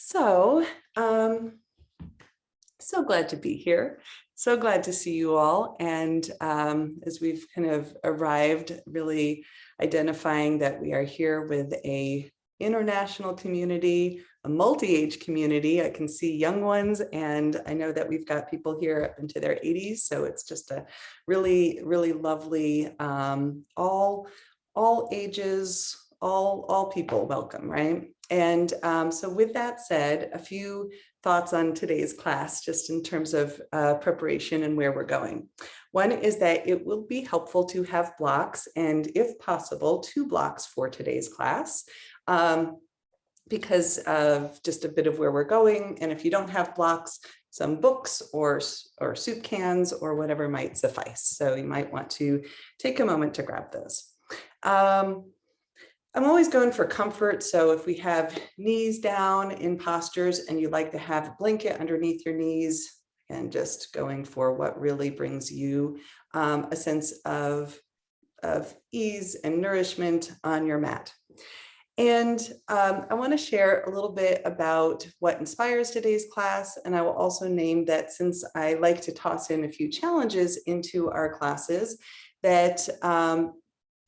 So, so glad to be here. So glad to see you all. And as we've kind of arrived, really identifying that we are here with a international community, a multi-age community. I can see young ones, and I know that we've got people here up into their 80s. So it's just a really, really lovely, all ages, all people welcome, right? And so with that said, a few thoughts on today's class, just in terms of preparation and where we're going. One is that it will be helpful to have blocks, and if possible, 2 blocks for today's class, because of just a bit of where we're going. And if you don't have blocks, some books or soup cans or whatever might suffice. So you might want to take a moment to grab those. I'm always going for comfort. So if we have knees down in postures and you like to have a blanket underneath your knees, and just going for what really brings you a sense of ease and nourishment on your mat. And I want to share a little bit about what inspires today's class. And I will also name that, since I like to toss in a few challenges into our classes, that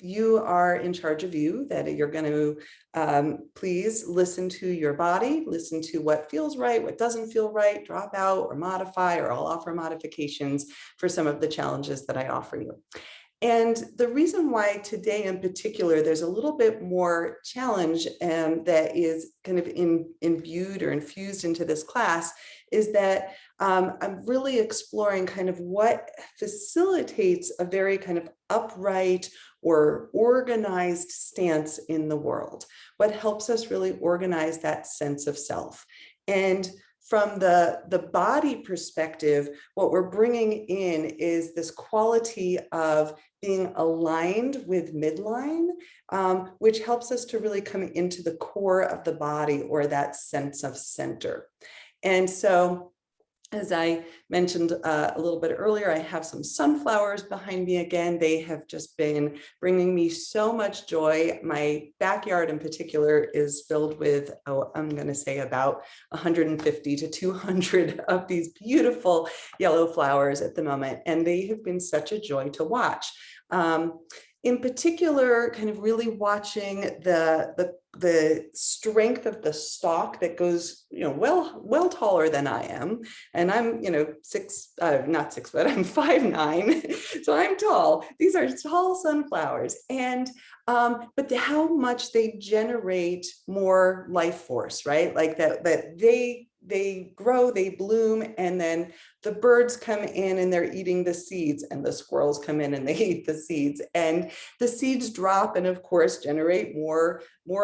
you are in charge of you, that you're going to please listen to your body, listen to what feels right, what doesn't feel right, drop out or modify, or I'll offer modifications for some of the challenges that I offer you. And the reason why today in particular, there's a little bit more challenge that is kind of imbued or infused into this class, is that I'm really exploring kind of what facilitates a very kind of upright or organized stance in the world, what helps us really organize that sense of self. And from the body perspective, what we're bringing in is this quality of being aligned with midline, which helps us to really come into the core of the body, or that sense of center. And so, as I mentioned a little bit earlier, I have some sunflowers behind me again. They have just been bringing me so much joy. My backyard in particular is filled with, I'm going to say about 150 to 200 of these beautiful yellow flowers at the moment. And they have been such a joy to watch. In particular, kind of really watching the strength of the stalk that goes, well taller than I am. And I'm, not 6 foot, I'm 5'9". So I'm tall. These are tall sunflowers. And, but how much they generate more life force, right? Like that they grow, they bloom, and then the birds come in and they're eating the seeds, and the squirrels come in and they eat the seeds, and the seeds drop and of course generate more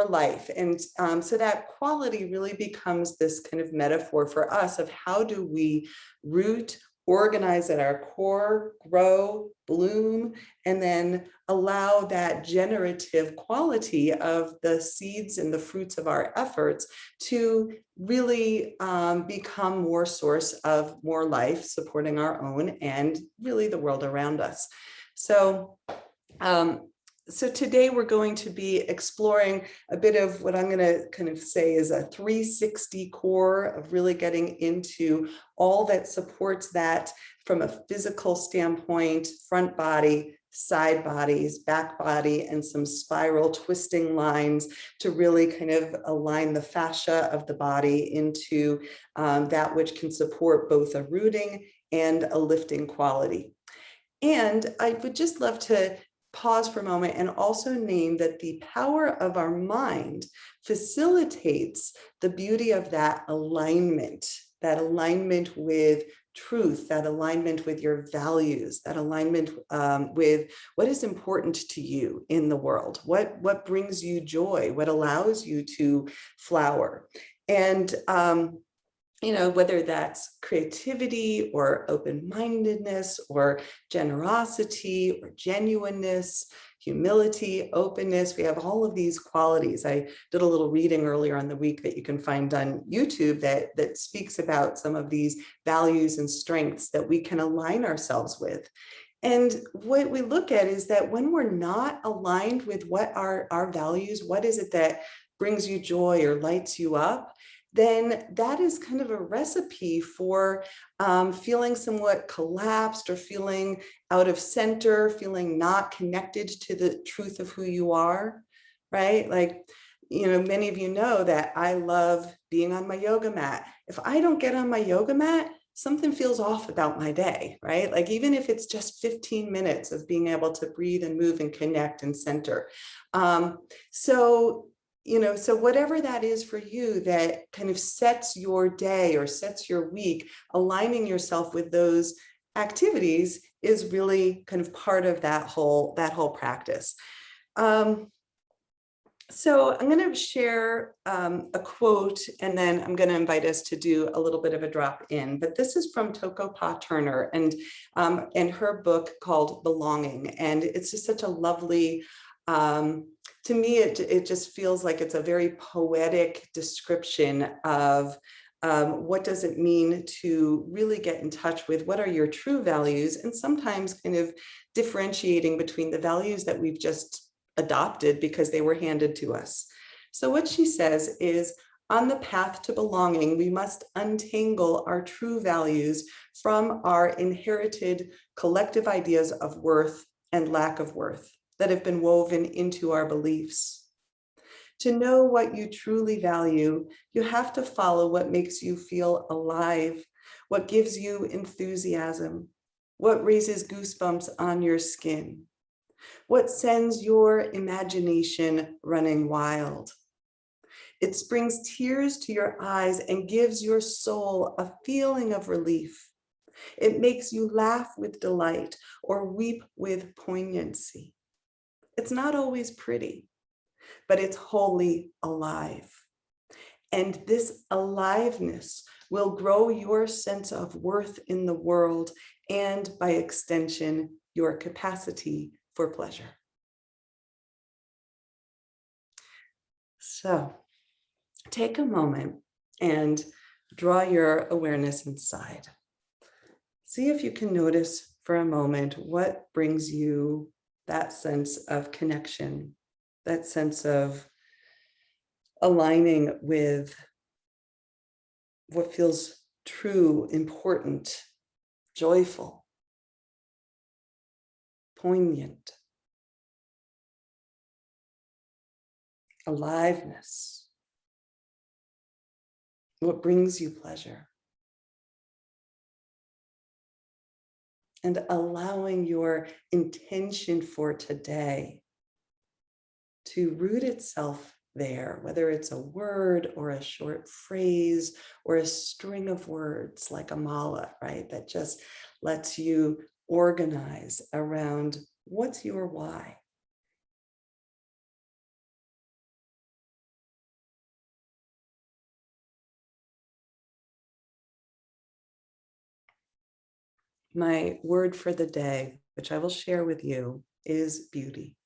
life. And so that quality really becomes this kind of metaphor for us of how do we root, organize at our core, grow, bloom, and then allow that generative quality of the seeds and the fruits of our efforts to really become more source of more life, supporting our own and really the world around us. So so today we're going to be exploring a bit of what I'm going to kind of say is a 360 core of really getting into all that supports that from a physical standpoint: front body, side bodies, back body, and some spiral twisting lines to really kind of align the fascia of the body into that which can support both a rooting and a lifting quality. And I would just love to pause for a moment and also name that the power of our mind facilitates the beauty of that alignment with truth, that alignment with your values, that alignment with what is important to you in the world, what brings you joy, what allows you to flower. And whether that's creativity or open-mindedness or generosity or genuineness, humility, openness, we have all of these qualities. I did a little reading earlier on the week that you can find on YouTube that speaks about some of these values and strengths that we can align ourselves with. And what we look at is that when we're not aligned with what are our values, what is it that brings you joy or lights you up, then that is kind of a recipe for feeling somewhat collapsed or feeling out of center, feeling not connected to the truth of who you are, right? Like, many of you know that I love being on my yoga mat. If I don't get on my yoga mat, something feels off about my day, right? Like even if it's just 15 minutes of being able to breathe and move and connect and center. So whatever that is for you that kind of sets your day or sets your week, aligning yourself with those activities is really kind of part of that whole practice. So I'm going to share a quote, and then I'm going to invite us to do a little bit of a drop in. But this is from Toko Pa Turner and her book called Belonging. And it's just such a lovely, to me, it just feels like it's a very poetic description of what does it mean to really get in touch with what are your true values, and sometimes kind of differentiating between the values that we've just adopted because they were handed to us. So what she says is, on the path to belonging, we must untangle our true values from our inherited collective ideas of worth and lack of worth that have been woven into our beliefs. To know what you truly value, you have to follow what makes you feel alive, what gives you enthusiasm, what raises goosebumps on your skin, what sends your imagination running wild. It brings tears to your eyes and gives your soul a feeling of relief. It makes you laugh with delight or weep with poignancy. It's not always pretty, but it's wholly alive. And this aliveness will grow your sense of worth in the world and, by extension, your capacity for pleasure. So take a moment and draw your awareness inside. See if you can notice for a moment what brings you that sense of connection, that sense of aligning with what feels true, important, joyful, poignant, aliveness, what brings you pleasure. And allowing your intention for today to root itself there, whether it's a word or a short phrase or a string of words like a mala, right? That just lets you organize around what's your why. My word for the day, which I will share with you, is beauty.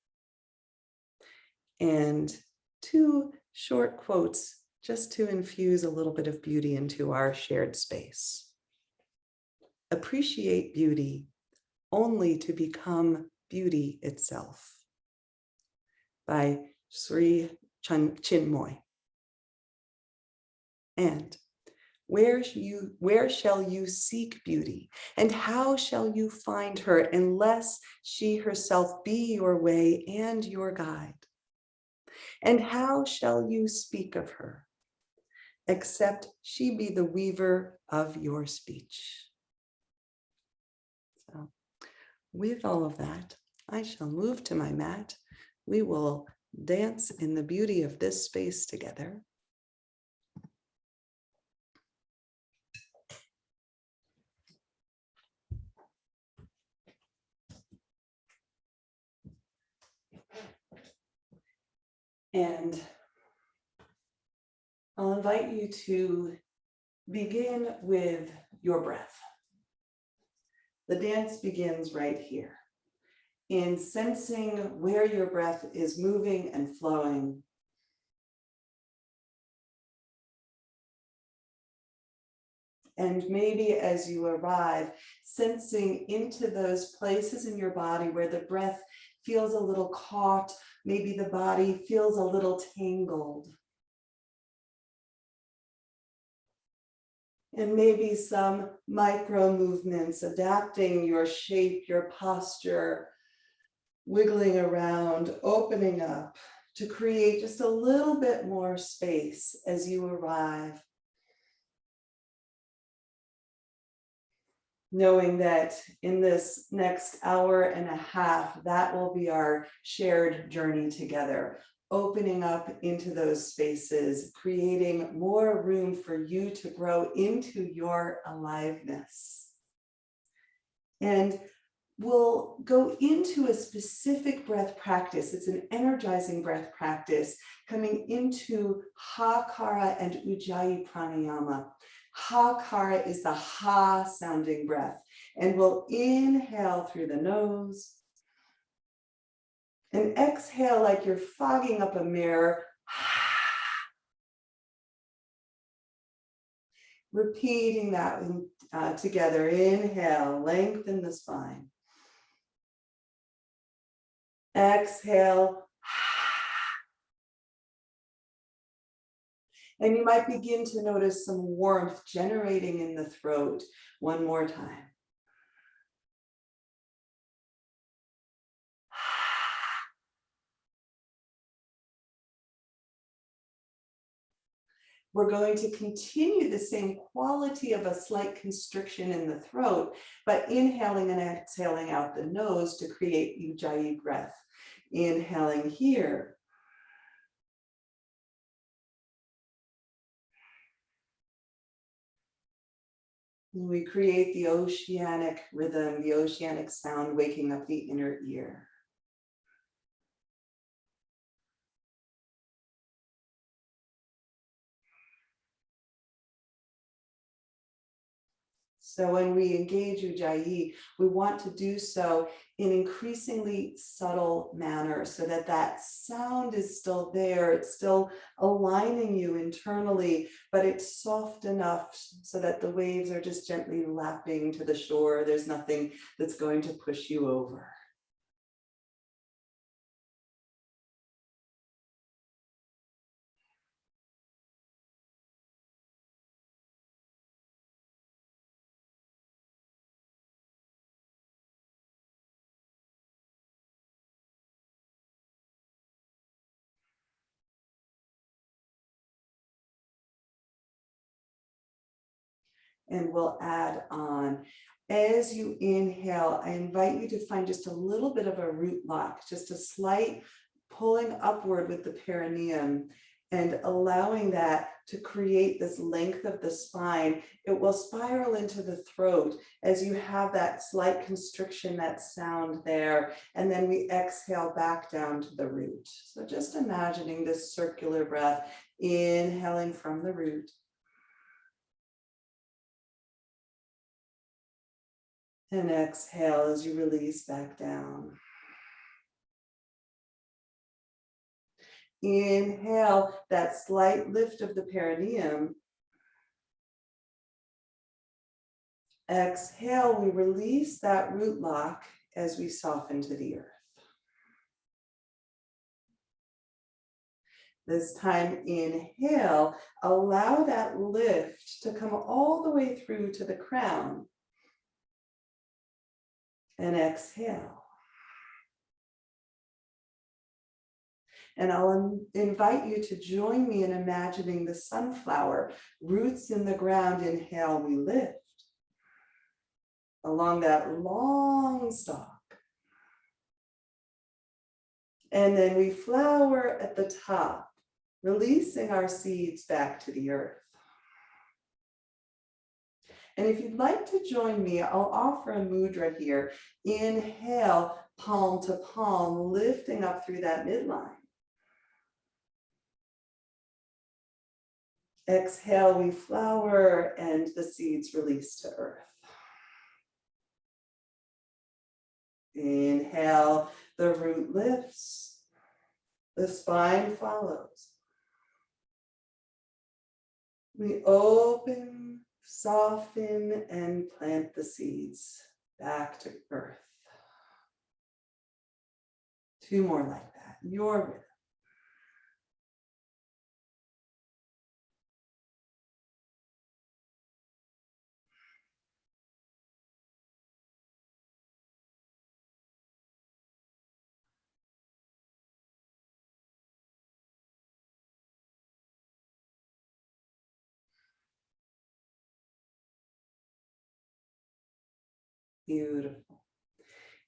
And 2 short quotes just to infuse a little bit of beauty into our shared space. Appreciate beauty only to become beauty itself, by Sri Chinmoy. And where shall you seek beauty, and how shall you find her unless she herself be your way and your guide? And how shall you speak of her, except she be the weaver of your speech? So with all of that, I shall move to my mat. We will dance in the beauty of this space together. And I'll invite you to begin with your breath. The dance begins right here, in sensing where your breath is moving and flowing. And maybe as you arrive, sensing into those places in your body where the breath feels a little caught, maybe the body feels a little tangled. And maybe some micro movements, adapting your shape, your posture, wiggling around, opening up to create just a little bit more space as you arrive. Knowing that in this next hour and a half, that will be our shared journey together, opening up into those spaces, creating more room for you to grow into your aliveness. And we'll go into a specific breath practice. It's an energizing breath practice coming into Hakara and Ujjayi pranayama. Hakara is the ha sounding breath, and we'll inhale through the nose and exhale like you're fogging up a mirror. Repeating that together. Inhale, lengthen the spine. Exhale. And you might begin to notice some warmth generating in the throat. One more time. We're going to continue the same quality of a slight constriction in the throat, but inhaling and exhaling out the nose to create Ujjayi breath. Inhaling here. We create the oceanic rhythm, the oceanic sound, waking up the inner ear. So when we engage Ujjayi, we want to do so in increasingly subtle manner so that that sound is still there. It's still aligning you internally, but it's soft enough so that the waves are just gently lapping to the shore. There's nothing that's going to push you over. And we'll add on. As you inhale, I invite you to find just a little bit of a root lock, just a slight pulling upward with the perineum and allowing that to create this length of the spine. It will spiral into the throat as you have that slight constriction, that sound there. And then we exhale back down to the root. So just imagining this circular breath, inhaling from the root. And exhale as you release back down. Inhale, that slight lift of the perineum. Exhale, we release that root lock as we soften to the earth. This time, inhale, allow that lift to come all the way through to the crown. And exhale. And I'll invite you to join me in imagining the sunflower, roots in the ground. Inhale, we lift along that long stalk. And then we flower at the top, releasing our seeds back to the earth. And if you'd like to join me, I'll offer a mudra here. Inhale, palm to palm, lifting up through that midline. Exhale, we flower and the seeds release to earth. Inhale, the root lifts, the spine follows. We open, soften, and plant the seeds back to earth. Two more like that, your rhythm. Beautiful.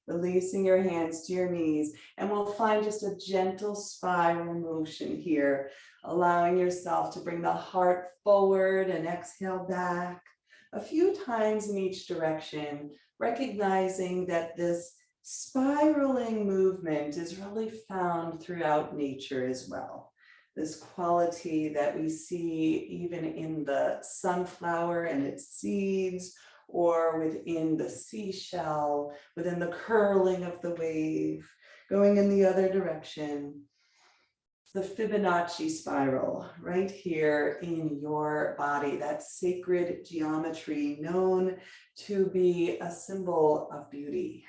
Releasing your hands to your knees, and we'll find just a gentle spiral motion here, allowing yourself to bring the heart forward and exhale back a few times in each direction, recognizing that this spiraling movement is really found throughout nature as well. This quality that we see even in the sunflower and its seeds, or within the seashell, within the curling of the wave, going in the other direction. The Fibonacci spiral right here in your body, that sacred geometry known to be a symbol of beauty.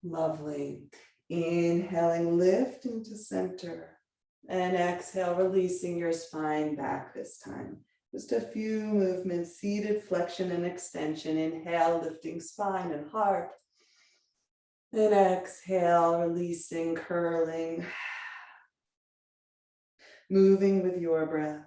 Lovely. Inhaling, lift into center. And exhale, releasing your spine back this time. Just a few movements, seated flexion and extension. Inhale, lifting spine and heart. And exhale, releasing, curling. Moving with your breath.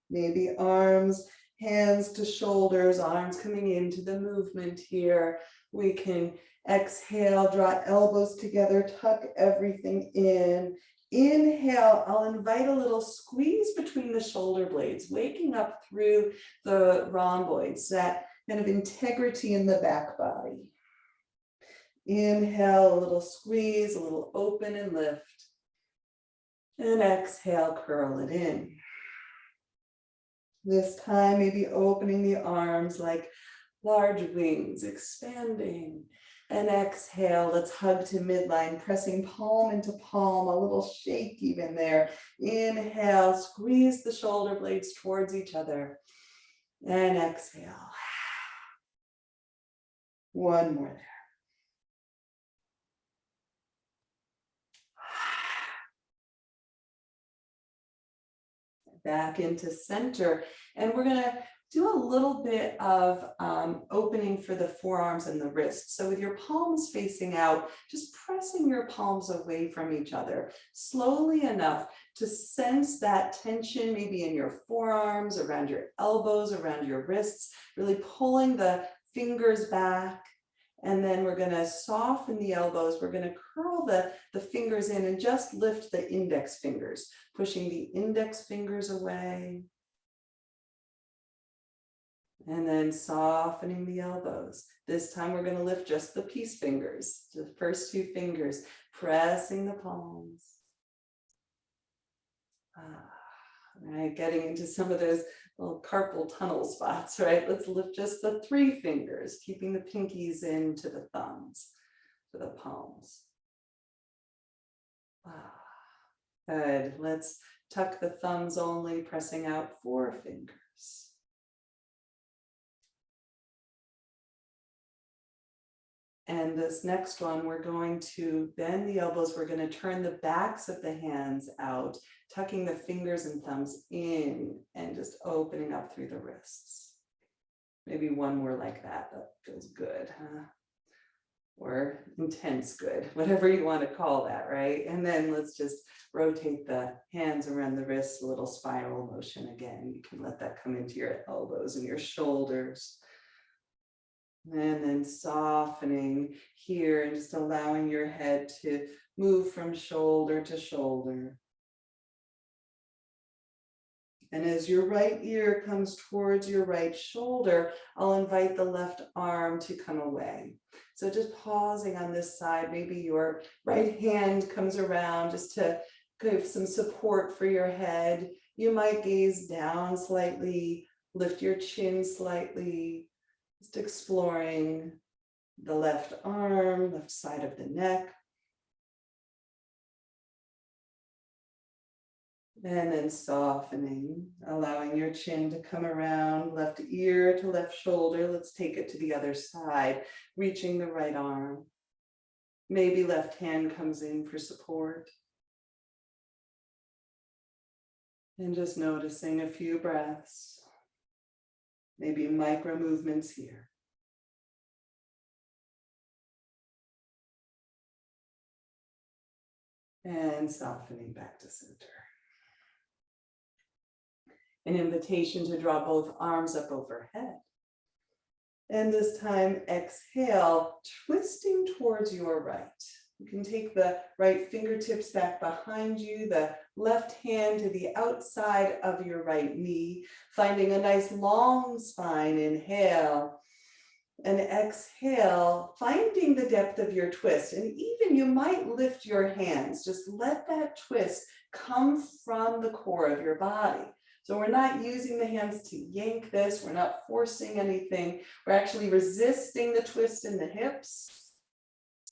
Maybe arms, hands to shoulders, arms coming into the movement here. We can exhale, draw elbows together, tuck everything in. Inhale, I'll invite a little squeeze between the shoulder blades, waking up through the rhomboids, that kind of integrity in the back body. Inhale, a little squeeze, a little open and lift. And exhale, curl it in. This time, maybe opening the arms like large wings, expanding. And exhale, let's hug to midline, pressing palm into palm, a little shake even there. Inhale, squeeze the shoulder blades towards each other. And exhale. One more there. Back into center. And we're going to do a little bit of opening for the forearms and the wrists. So with your palms facing out, just pressing your palms away from each other, slowly enough to sense that tension maybe in your forearms, around your elbows, around your wrists, really pulling the fingers back. And then we're going to soften the elbows. We're going to curl the fingers in and just lift the index fingers, pushing the index fingers away. And then softening the elbows. This time we're going to lift just the peace fingers, the first two fingers, pressing the palms. Right, getting into some of those little carpal tunnel spots, right? Let's lift just the three fingers, keeping the pinkies into the thumbs, to the palms. Good. Let's tuck the thumbs only, pressing out four fingers. And this next one, we're going to bend the elbows. We're going to turn the backs of the hands out, tucking the fingers and thumbs in and just opening up through the wrists. Maybe one more like that. That feels good, huh? Or intense good, whatever you want to call that, right? And then let's just rotate the hands around the wrists, a little spiral motion again. You can let that come into your elbows and your shoulders. And then softening here and just allowing your head to move from shoulder to shoulder. And as your right ear comes towards your right shoulder, I'll invite the left arm to come away. So just pausing on this side, maybe your right hand comes around just to give some support for your head. You might gaze down slightly, lift your chin slightly, just exploring the left arm, left side of the neck. And then softening, allowing your chin to come around, left ear to left shoulder. Let's take it to the other side, reaching the right arm. Maybe left hand comes in for support. And just noticing a few breaths, maybe micro movements here. And softening back to center. An invitation to draw both arms up overhead. And this time, exhale, twisting towards your right. You can take the right fingertips back behind you, the left hand to the outside of your right knee, finding a nice long spine. Inhale. And exhale, finding the depth of your twist. And even you might lift your hands. Just let that twist come from the core of your body. So we're not using the hands to yank this. We're not forcing anything. We're actually resisting the twist in the hips.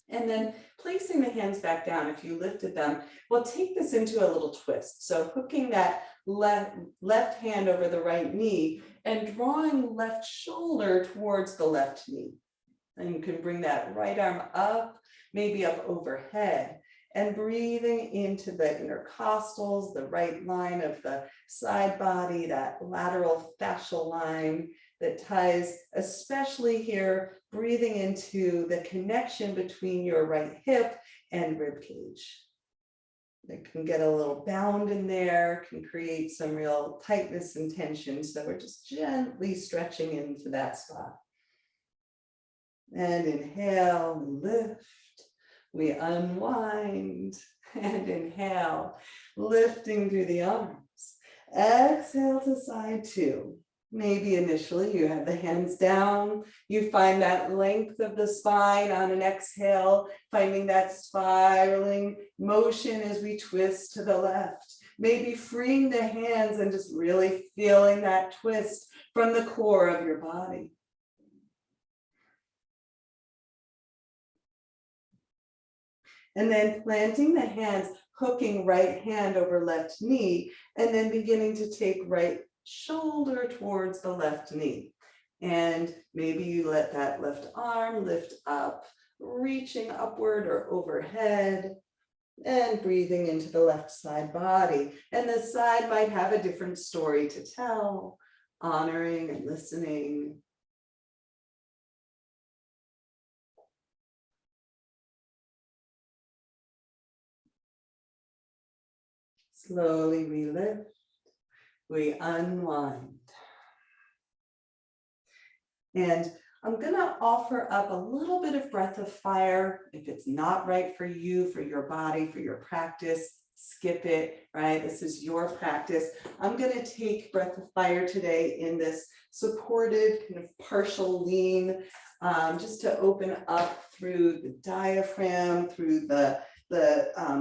And then placing the hands back down. If you lifted them, we'll take this into a little twist. So hooking that left hand over the right knee and drawing left shoulder towards the left knee. And you can bring that right arm up, maybe up overhead, and breathing into the intercostals, the right line of the side body, that lateral fascial line that ties, especially here, breathing into the connection between your right hip and rib cage. It can get a little bound in there, can create some real tightness and tension. So we're just gently stretching into that spot. And inhale, we lift, we unwind, and inhale, lifting through the arms. Exhale to side two. Maybe initially you have the hands down, you find that length of the spine on an exhale, finding that spiraling motion as we twist to the left. Maybe freeing the hands and just really feeling that twist from the core of your body. And then planting the hands, hooking right hand over left knee, and then beginning to take right shoulder towards the left knee. And maybe you let that left arm lift up, reaching upward or overhead, and breathing into the left side body. And the side might have a different story to tell, honoring and listening. Slowly we lift, we unwind. And I'm going to offer up a little bit of breath of fire. If it's not right for you, for your body, for your practice, skip it, right? This is your practice. I'm going to take breath of fire today in this supported kind of partial lean, just to open up through the diaphragm, through the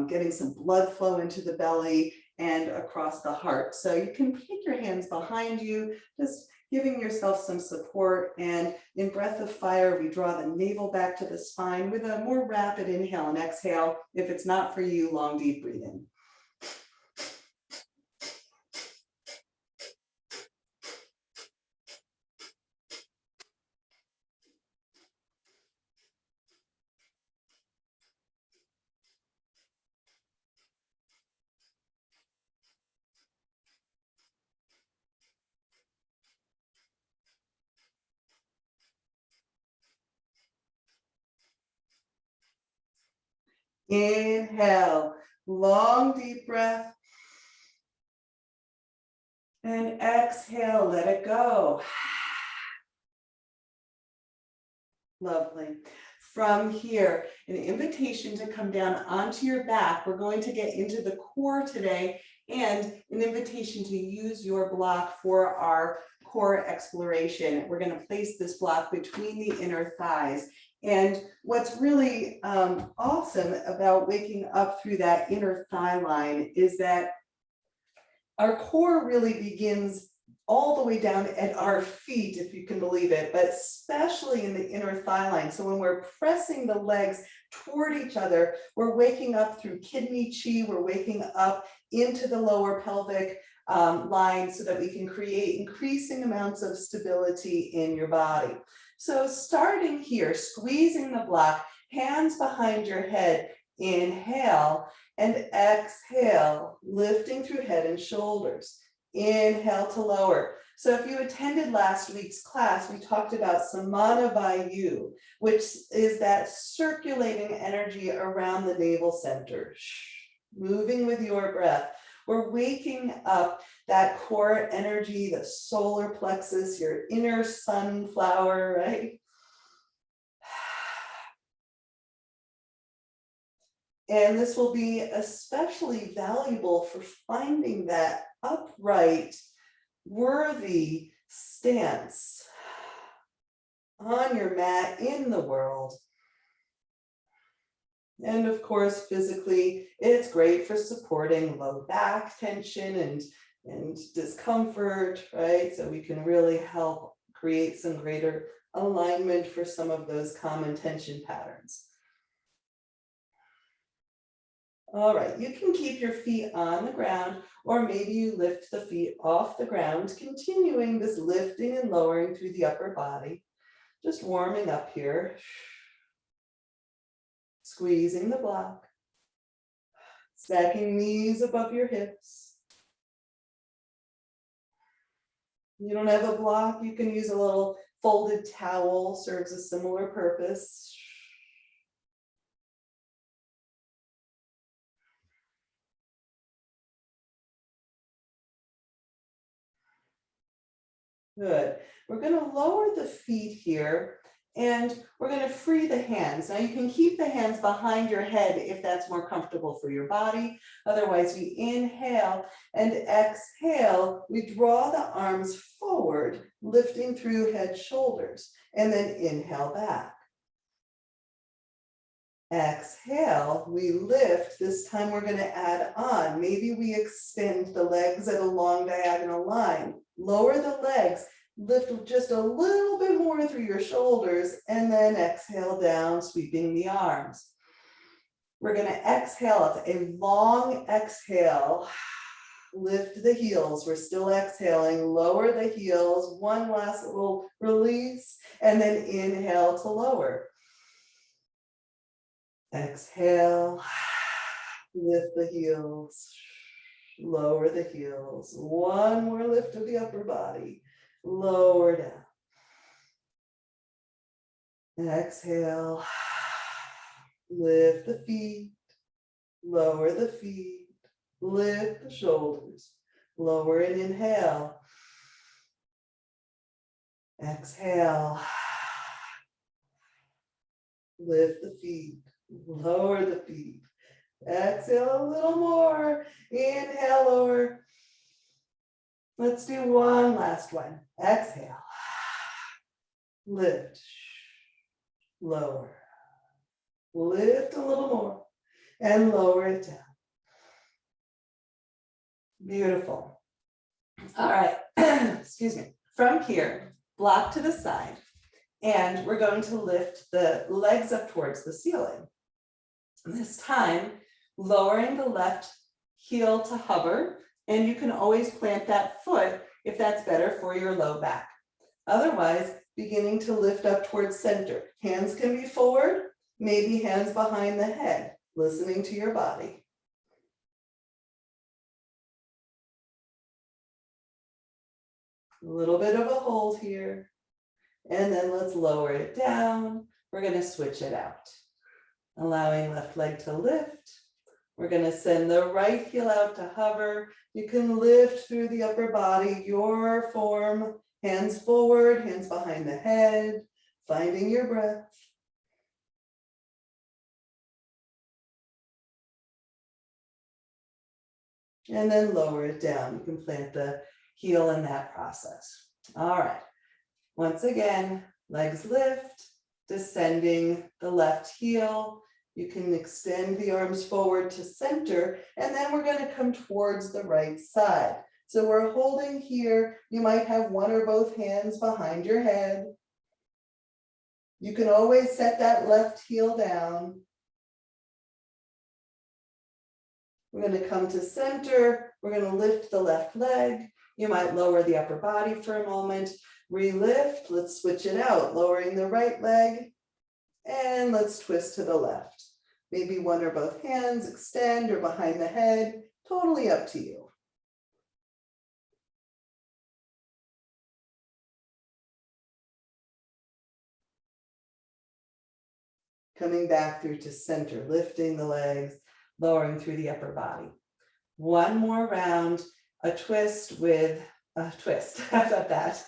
getting some blood flow into the belly and across the heart. So you can take your hands behind you, just giving yourself some support. And in breath of fire, we draw the navel back to the spine with a more rapid inhale and exhale. If it's not for you, long, deep breathing. Inhale, long, deep breath. And exhale, let it go. Lovely. From here, an invitation to come down onto your back. We're going to get into the core today, and an invitation to use your block for our core exploration. We're going to place this block between the inner thighs. And what's really awesome about waking up through that inner thigh line is that our core really begins all the way down at our feet, if you can believe it, but especially in the inner thigh line. So when we're pressing the legs toward each other, we're waking up through kidney chi, we're waking up into the lower pelvic line so that we can create increasing amounts of stability in your body. So starting here, squeezing the block, hands behind your head, inhale, and exhale, lifting through head and shoulders. Inhale to lower. So if you attended last week's class, we talked about Samana Vayu, which is that circulating energy around the navel center, moving with your breath. We're waking up that core energy, the solar plexus, your inner sunflower, right? And this will be especially valuable for finding that upright, worthy stance on your mat in the world. And of course, physically, it's great for supporting low back tension and discomfort, right? So we can really help create some greater alignment for some of those common tension patterns. All right, you can keep your feet on the ground, or maybe you lift the feet off the ground, continuing this lifting and lowering through the upper body. Just warming up here. Squeezing the block. Stacking knees above your hips. You don't have a block, you can use a little folded towel, serves a similar purpose. Good. We're going to lower the feet here and we're going to free the hands. Now you can keep the hands behind your head if that's more comfortable for your body. Otherwise, we inhale and exhale. We draw the arms forward, lifting through head, shoulders, and then inhale back. Exhale, we lift. This time we're going to add on. Maybe we extend the legs at a long diagonal line. Lower the legs, lift just a little bit more through your shoulders, and then exhale down, sweeping the arms. We're going to exhale, a long exhale. Lift the heels. We're still exhaling. Lower the heels. One last little release, and then inhale to lower. Exhale, lift the heels, lower the heels. One more lift of the upper body, lower down. Exhale, lift the feet, lower the feet, lift the shoulders, lower and inhale. Exhale, lift the feet. Lower the feet. Exhale a little more. Inhale, lower. Let's do one last one. Exhale. Lift. Lower. Lift a little more and lower it down. Beautiful. All right. Excuse me. From here, block to the side. And we're going to lift the legs up towards the ceiling. This time, lowering the left heel to hover, and you can always plant that foot if that's better for your low back. Otherwise, beginning to lift up towards center. Hands can be forward, maybe hands behind the head, listening to your body. A little bit of a hold here, and then let's lower it down. We're going to switch it out. Allowing left leg to lift. We're going to send the right heel out to hover. You can lift through the upper body, your form, hands forward, hands behind the head, finding your breath. And then lower it down. You can plant the heel in that process. All right. Once again, legs lift, descending the left heel. You can extend the arms forward to center, and then we're going to come towards the right side. So we're holding here. You might have one or both hands behind your head. You can always set that left heel down. We're going to come to center. We're going to lift the left leg. You might lower the upper body for a moment. Relift. Let's switch it out. Lowering the right leg. And let's twist to the left. Maybe one or both hands extend or behind the head. Totally up to you. Coming back through to center, lifting the legs, lowering through the upper body. One more round, a twist with a twist. How about that?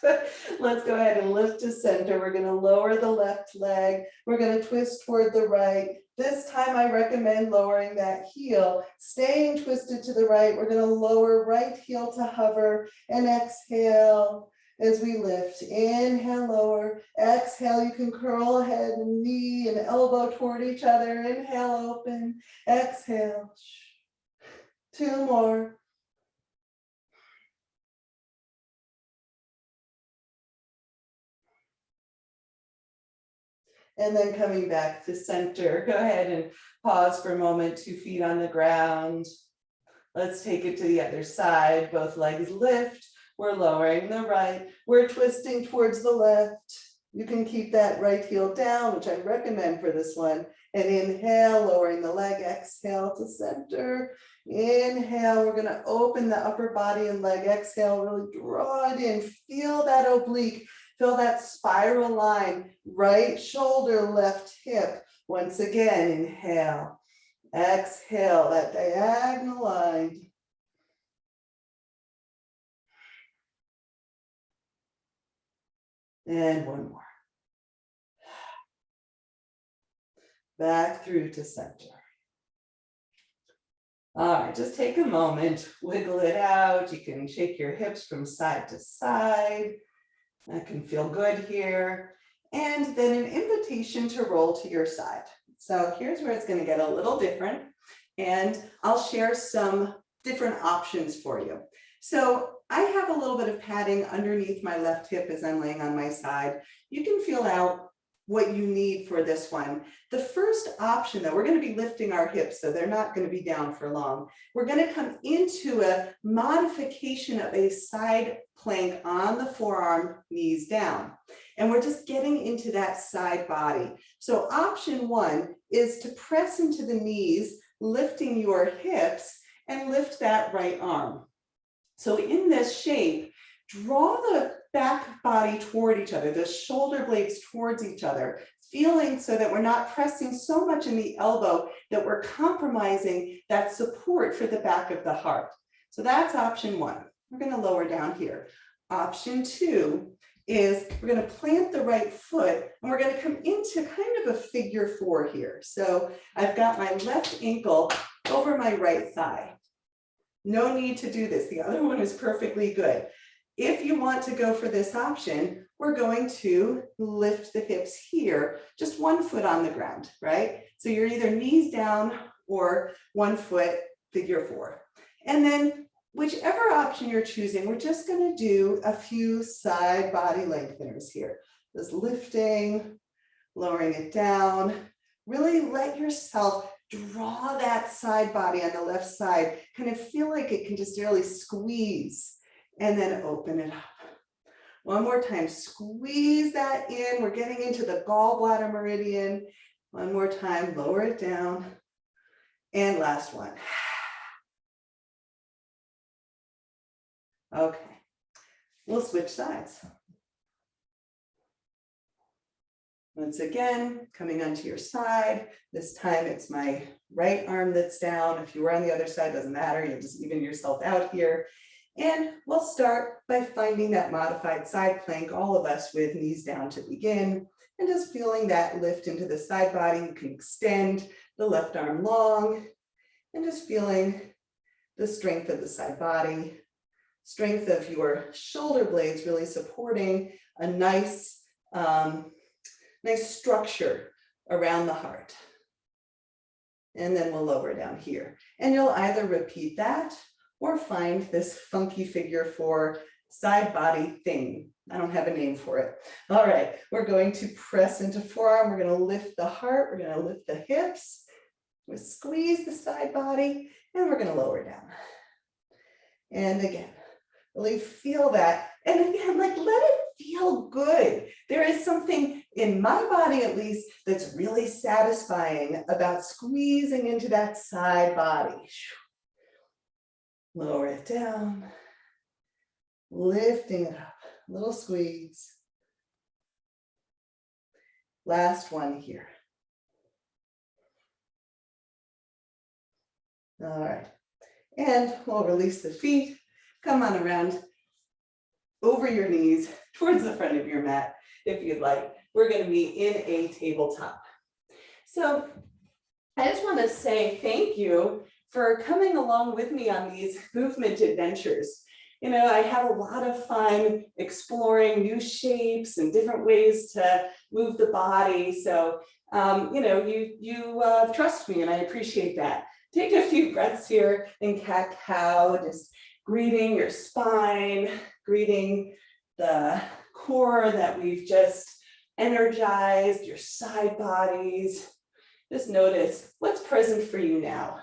Let's go ahead and lift to center. We're going to lower the left leg. We're going to twist toward the right. This time I recommend lowering that heel, staying twisted to the right. We're going to lower right heel to hover and exhale. As we lift, inhale, lower, exhale, you can curl head and knee and elbow toward each other. Inhale, open, exhale. 2 more. And then coming back to center, go ahead and pause for a moment, 2 feet on the ground. Let's take it to the other side, both legs lift. We're lowering the right. We're twisting towards the left. You can keep that right heel down, which I recommend for this one. And inhale, lowering the leg, exhale to center. Inhale, we're gonna open the upper body and leg, exhale, really draw it in. Feel that oblique, feel that spiral line, right shoulder, left hip. Once again, inhale, exhale, that diagonal line. And one more. Back through to center. All right, just take a moment, wiggle it out. You can shake your hips from side to side. That can feel good here. And then an invitation to roll to your side. So here's where it's going to get a little different. And I'll share some different options for you. So I have a little bit of padding underneath my left hip as I'm laying on my side. You can feel out what you need for this one. The first option, though, we're going to be lifting our hips, so they're not going to be down for long. We're going to come into a modification of a side plank on the forearm, knees down. And we're just getting into that side body. So option 1 is to press into the knees, lifting your hips, and lift that right arm. So in this shape, draw the back body toward each other, the shoulder blades towards each other, feeling so that we're not pressing so much in the elbow that we're compromising that support for the back of the heart. So that's option 1. We're going to lower down here. Option 2 is we're going to plant the right foot and we're going to come into kind of a figure 4 here. So I've got my left ankle over my right thigh. No need to do this. The other one is perfectly good. If you want to go for this option, we're going to lift the hips here, just one foot on the ground, right? So you're either knees down or one foot, figure 4. And then whichever option you're choosing, we're just going to do a few side body lengtheners here. Just lifting, lowering it down. Really let yourself draw that side body on the left side, kind of feel like it can just really squeeze and then open it up. One more time, squeeze that in. We're getting into the gallbladder meridian. One more time, lower it down. And last one. Okay, we'll switch sides. Once again, coming onto your side. This time it's my right arm that's down. If you were on the other side, doesn't matter. You just even yourself out here. And we'll start by finding that modified side plank, all of us with knees down to begin, and just feeling that lift into the side body. You can extend the left arm long and just feeling the strength of the side body, strength of your shoulder blades really supporting a nice structure around the heart. And then we'll lower down here. And you'll either repeat that or find this funky figure four side body thing. I don't have a name for it. All right, we're going to press into forearm. We're going to lift the heart. We're going to lift the hips. We'll squeeze the side body, and we're going to lower down. And again, really feel that. And again, like let it feel good. There is something in my body, at least, that's really satisfying about squeezing into that side body. Lower it down, lifting it up, little squeeze. Last one here. All right, and we'll release the feet, come on around over your knees towards the front of your mat if you'd like. We're going to be in a tabletop. So I just want to say thank you for coming along with me on these movement adventures. You know, I have a lot of fun exploring new shapes and different ways to move the body. So, you know, you trust me, and I appreciate that. Take a few breaths here in cat-cow, just greeting your spine, greeting the core that we've just energized, your side bodies. Just notice what's present for you now.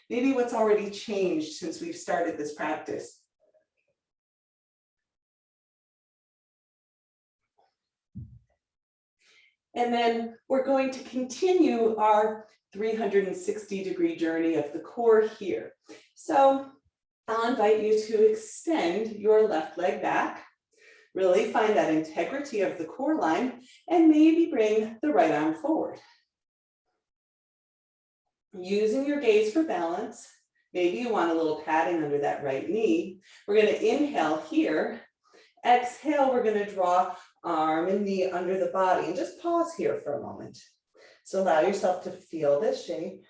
Maybe what's already changed since we've started this practice. And then we're going to continue our 360-degree journey of the core here. So I'll invite you to extend your left leg back, really find that integrity of the core line, and maybe bring the right arm forward. Using your gaze for balance, maybe you want a little padding under that right knee. We're going to inhale here. Exhale, we're going to draw arm and knee under the body, and just pause here for a moment. So allow yourself to feel this shape.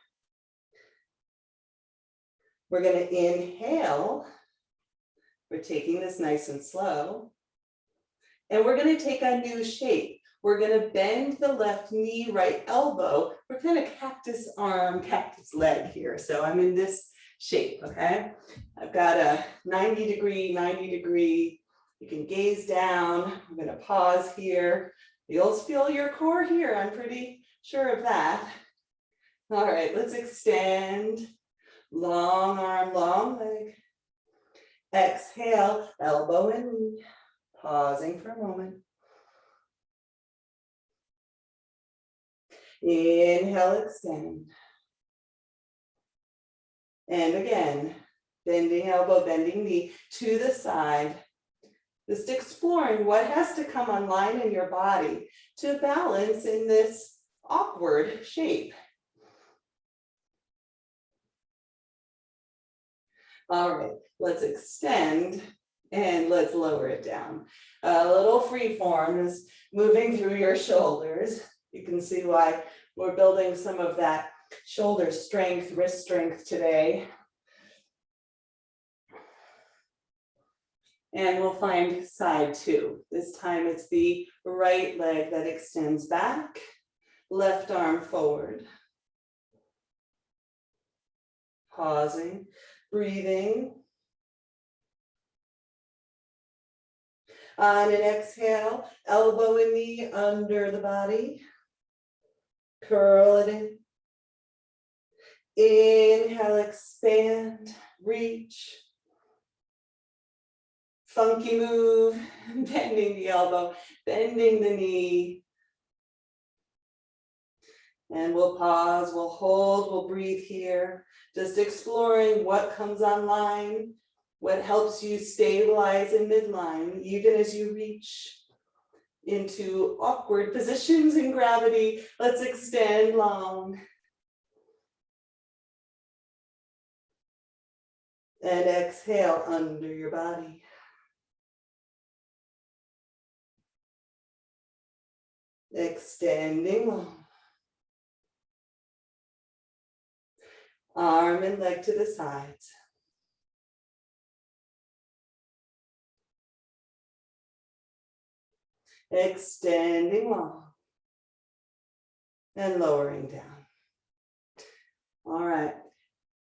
We're going to inhale. We're taking this nice and slow. And we're going to take a new shape. We're going to bend the left knee, right elbow. We're kind of cactus arm, cactus leg here. So I'm in this shape, okay? I've got a 90-degree. You can gaze down. I'm going to pause here. You'll feel your core here. I'm pretty sure of that. All right, let's extend. Long arm, long leg. Exhale, elbow and knee. Pausing for a moment. Inhale, extend. And again, bending elbow, bending knee to the side. Just exploring what has to come online in your body to balance in this awkward shape. All right, let's extend and let's lower it down. A little free form is moving through your shoulders. You can see why we're building some of that shoulder strength, wrist strength today. And we'll find side two. This time it's the right leg that extends back, left arm forward. Pausing, breathing. On an exhale, elbow and knee under the body. Curl it in. Inhale, expand, reach. Funky move, bending the elbow, bending the knee. And we'll pause, we'll hold, we'll breathe here. Just exploring what comes online, what helps you stabilize in midline, even as you reach into awkward positions in gravity. Let's extend long. And exhale under your body. Extending long. Arm and leg to the sides. Extending long. And lowering down. All right.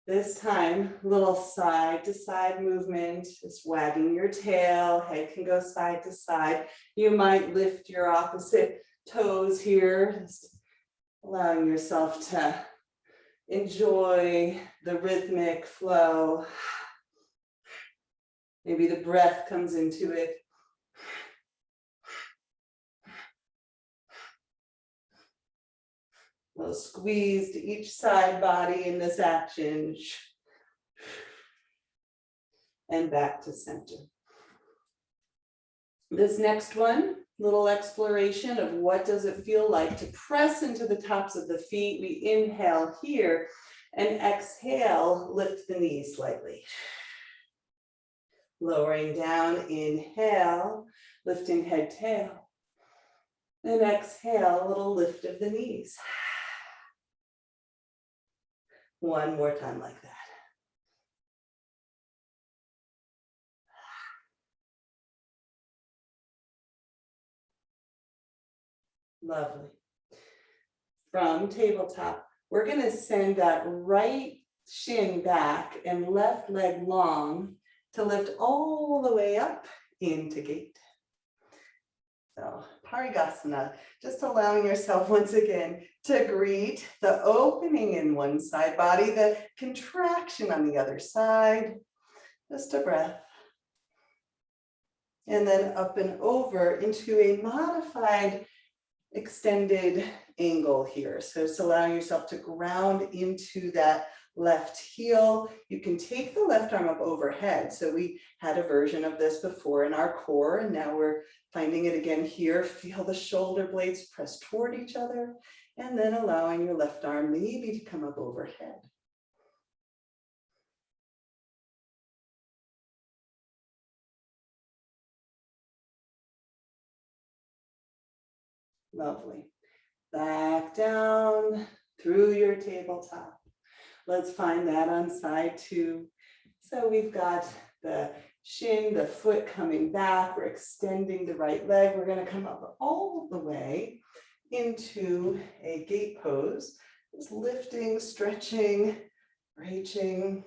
This time, little side to side movement, just wagging your tail, head can go side to side. You might lift your opposite toes here, just allowing yourself to enjoy the rhythmic flow. Maybe the breath comes into it. A little squeeze to each side body in this action. And back to center. This next one, little exploration of what does it feel like to press into the tops of the feet. We inhale here and exhale, lift the knees slightly. Lowering down, inhale, lifting head, tail. And exhale, a little lift of the knees. One more time like that. Lovely. From tabletop, we're going to send that right shin back and left leg long to lift all the way up into gate. So Parigasana, just allowing yourself once again to greet the opening in one side body, the contraction on the other side, just a breath. And then up and over into a modified extended angle here. So it's allowing yourself to ground into that left heel. You can take the left arm up overhead. So we had a version of this before in our core, and now we're finding it again here. Feel the shoulder blades press toward each other, and then allowing your left arm maybe to come up overhead. Lovely. Back down through your tabletop. Let's find that on side two. So we've got the shin, the foot coming back. We're extending the right leg. We're going to come up all the way into a gate pose. Just lifting, stretching, reaching.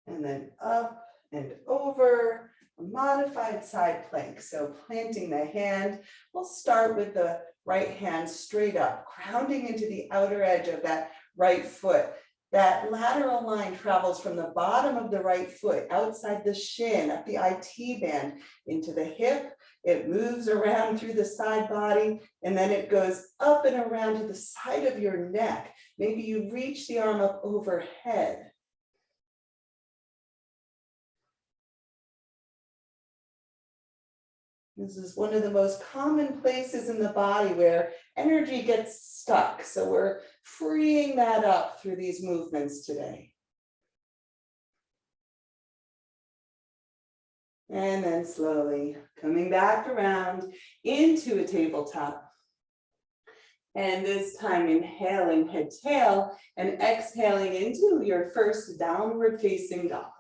And then up and over, a modified side plank. So planting the hand, we'll start with the right hand straight up, grounding into the outer edge of that right foot. That lateral line travels from the bottom of the right foot, outside the shin, up the IT band, into the hip. It moves around through the side body, and then it goes up and around to the side of your neck. Maybe you reach the arm up overhead. This is one of the most common places in the body where energy gets stuck. So we're freeing that up through these movements today. And then slowly coming back around into a tabletop. And this time inhaling head tail and exhaling into your first downward facing dog.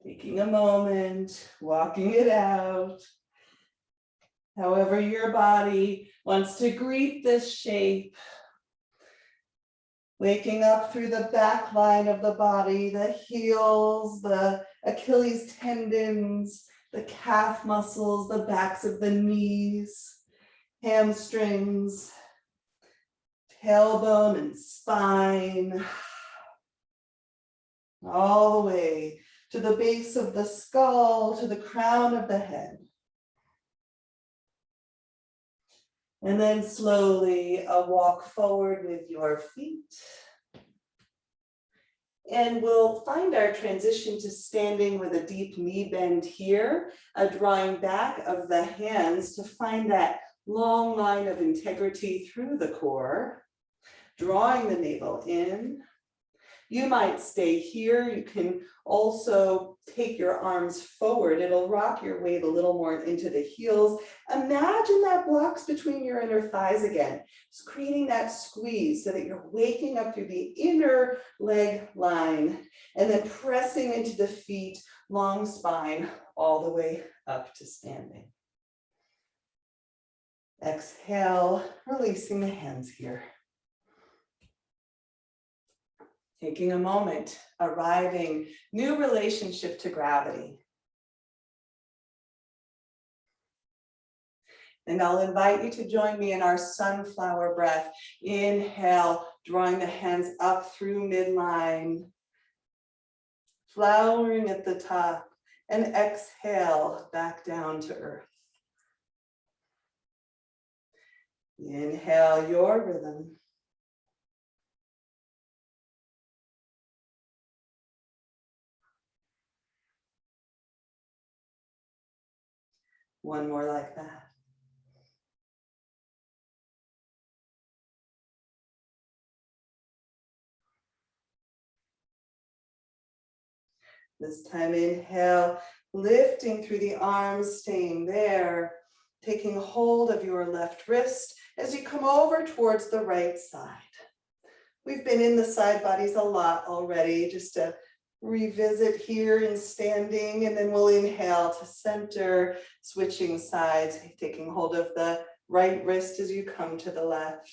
Taking a moment, walking it out. However your body wants to greet this shape. Waking up through the back line of the body, the heels, the Achilles tendons, the calf muscles, the backs of the knees, hamstrings, tailbone and spine, all the way to the base of the skull, to the crown of the head. And then slowly walk forward with your feet. And we'll find our transition to standing with a deep knee bend here, a drawing back of the hands to find that long line of integrity through the core, drawing the navel in. You might stay here. You can also take your arms forward. It'll rock your weight a little more into the heels. Imagine that blocks between your inner thighs again. Just creating that squeeze so that you're waking up through the inner leg line and then pressing into the feet, long spine, all the way up to standing. Exhale, releasing the hands here. Taking a moment, arriving, new relationship to gravity. And I'll invite you to join me in our sunflower breath. Inhale, drawing the hands up through midline, flowering at the top, and exhale back down to earth. Inhale your rhythm. One more like that. This time, inhale, lifting through the arms, staying there, taking hold of your left wrist as you come over towards the right side. We've been in the side bodies a lot already, just to revisit here in standing, and then we'll inhale to center, switching sides, taking hold of the right wrist as you come to the left.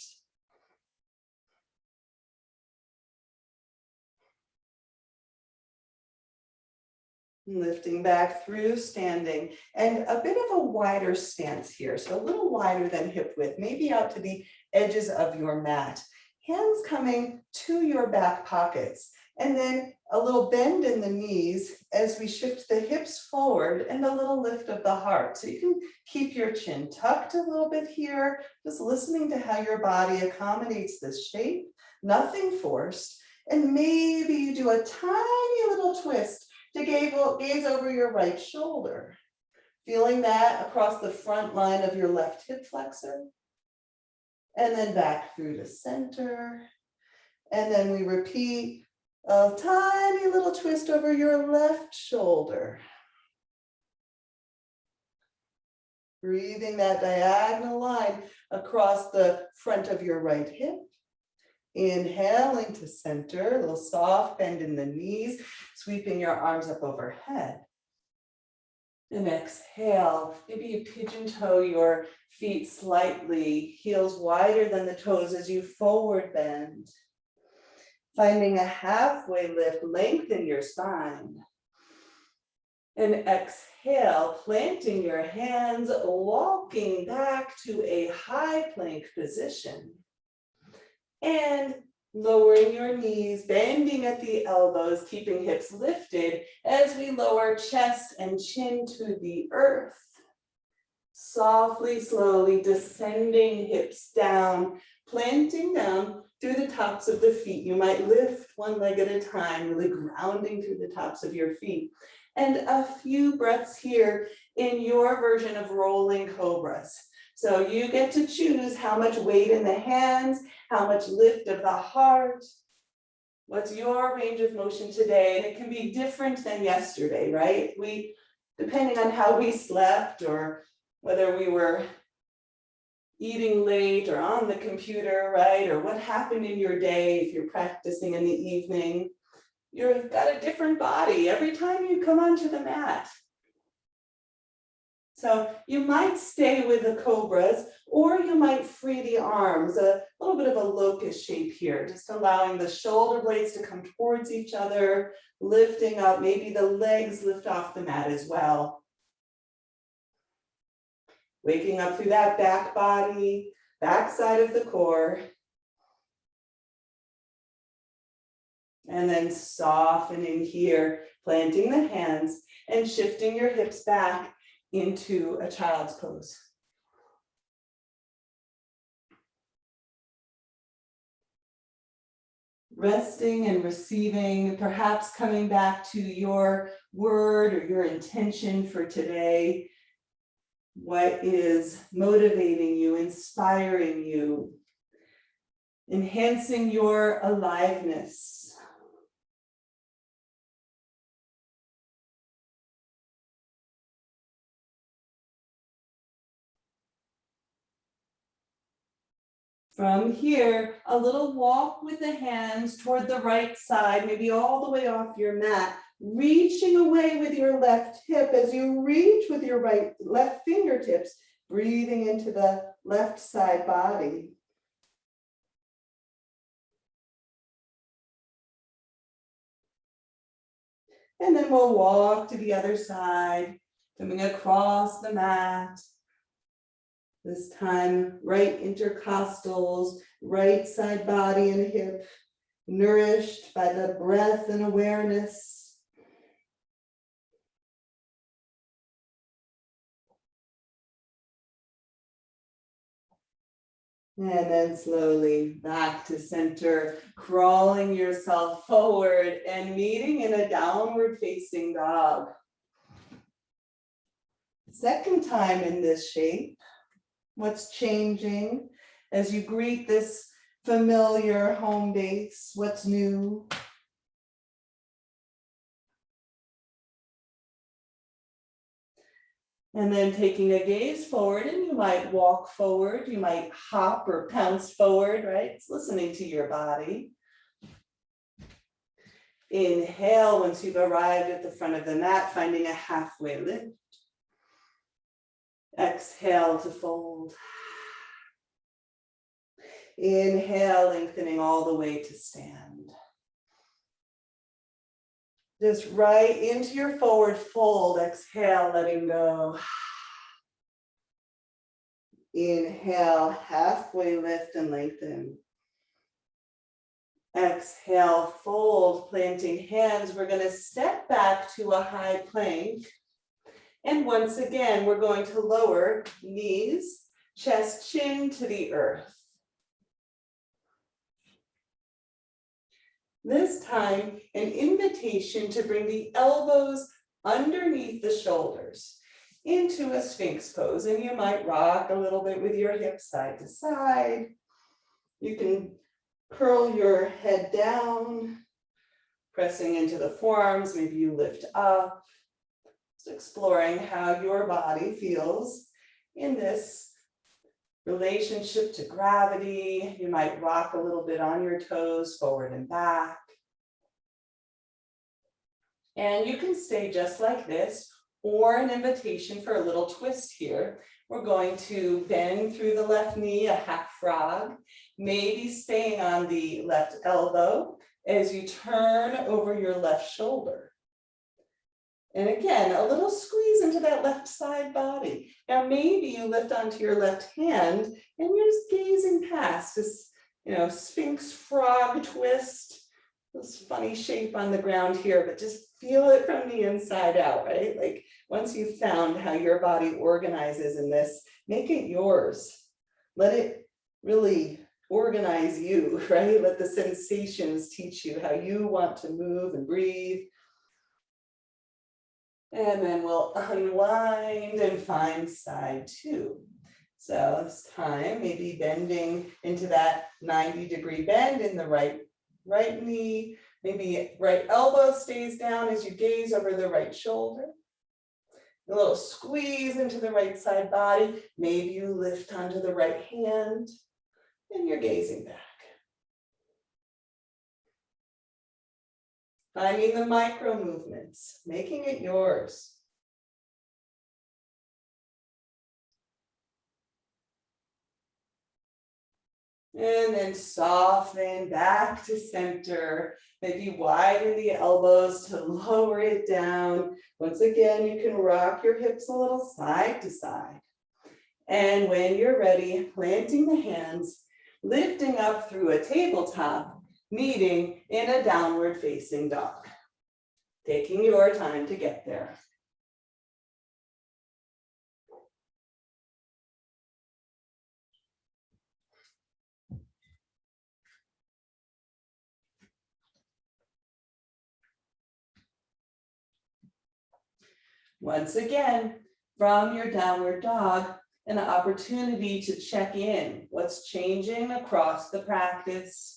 Lifting back through standing, and a bit of a wider stance here. So a little wider than hip width, maybe out to the edges of your mat. Hands coming to your back pockets, and then a little bend in the knees as we shift the hips forward and a little lift of the heart. So you can keep your chin tucked a little bit here, just listening to how your body accommodates this shape, nothing forced. And maybe you do a tiny little twist to gaze over your right shoulder, feeling that across the front line of your left hip flexor, and then back through to center. And then we repeat a tiny little twist over your left shoulder. Breathing that diagonal line across the front of your right hip. Inhaling to center, a little soft bend in the knees, sweeping your arms up overhead. And exhale, maybe you pigeon toe your feet slightly, heels wider than the toes as you forward bend. Finding a halfway lift, lengthen your spine. And exhale, planting your hands, walking back to a high plank position. And lowering your knees, bending at the elbows, keeping hips lifted as we lower chest and chin to the earth. Softly, slowly descending hips down, planting down through the tops of the feet. You might lift one leg at a time, really grounding through the tops of your feet. And a few breaths here in your version of rolling cobras. So you get to choose how much weight in the hands, how much lift of the heart. What's your range of motion today? And it can be different than yesterday, right? Depending on how we slept or whether we were eating late or on the computer, right? Or what happened in your day if you're practicing in the evening. You've got a different body every time you come onto the mat. So you might stay with the cobras, or you might free the arms, a little bit of a locust shape here, just allowing the shoulder blades to come towards each other, lifting up, maybe the legs lift off the mat as well. Waking up through that back body, back side of the core. And then softening here, planting the hands and shifting your hips back into a child's pose. Resting and receiving, perhaps coming back to your word or your intention for today. What is motivating you, inspiring you, enhancing your aliveness? From here, a little walk with the hands toward the right side, maybe all the way off your mat, reaching away with your left hip as you reach with your left fingertips Breathing into the left side body. And then we'll walk to the other side, coming across the mat. This time, right intercostals, right side body and hip, nourished by the breath and awareness. And then slowly back to center, crawling yourself forward and meeting in a downward facing dog. Second time in this shape. What's changing as you greet this familiar home base? What's new? And then taking a gaze forward, and you might walk forward, you might hop or pounce forward, right? It's listening to your body. Inhale once you've arrived at the front of the mat, finding a halfway lift. Exhale to fold. Inhale, lengthening all the way to stand. Just right into your forward fold. Exhale, letting go. Inhale, halfway lift and lengthen. Exhale, fold, planting hands. We're going to step back to a high plank. And once again, we're going to lower knees, chest, chin to the earth. This time, an invitation to bring the elbows underneath the shoulders into a Sphinx pose. And you might rock a little bit with your hips side to side. You can curl your head down, pressing into the forearms. Maybe you lift up. Just exploring how your body feels in this relationship to gravity. You might rock a little bit on your toes, forward and back. And you can stay just like this, or an invitation for a little twist here. We're going to bend through the left knee, a half frog, maybe staying on the left elbow as you turn over your left shoulder. And again, a little squeeze into that left side body. Now, maybe you lift onto your left hand and you're just gazing past this, Sphinx frog twist, this funny shape on the ground here, but just feel it from the inside out, right? Like once you've found how your body organizes in this, make it yours. Let it really organize you, right? Let the sensations teach you how you want to move and breathe. And then we'll unwind and find side two. So this time, maybe bending into that 90-degree bend in the right knee. Maybe right elbow stays down as you gaze over the right shoulder. A little squeeze into the right side body. Maybe you lift onto the right hand and you're gazing back. Finding the micro movements, making it yours. And then soften back to center. Maybe widen the elbows to lower it down. Once again, you can rock your hips a little side to side. And when you're ready, planting the hands, lifting up through a tabletop, meeting in a downward facing dog. Taking your time to get there. Once again, from your downward dog, an opportunity to check in. What's changing across the practice?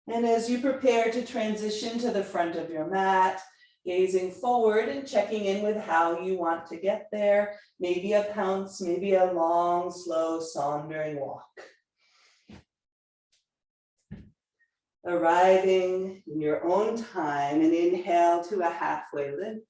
And as you prepare to transition to the front of your mat, gazing forward and checking in with how you want to get there. Maybe a pounce, maybe a long, slow, sauntering walk. Arriving in your own time, and inhale to a halfway lift.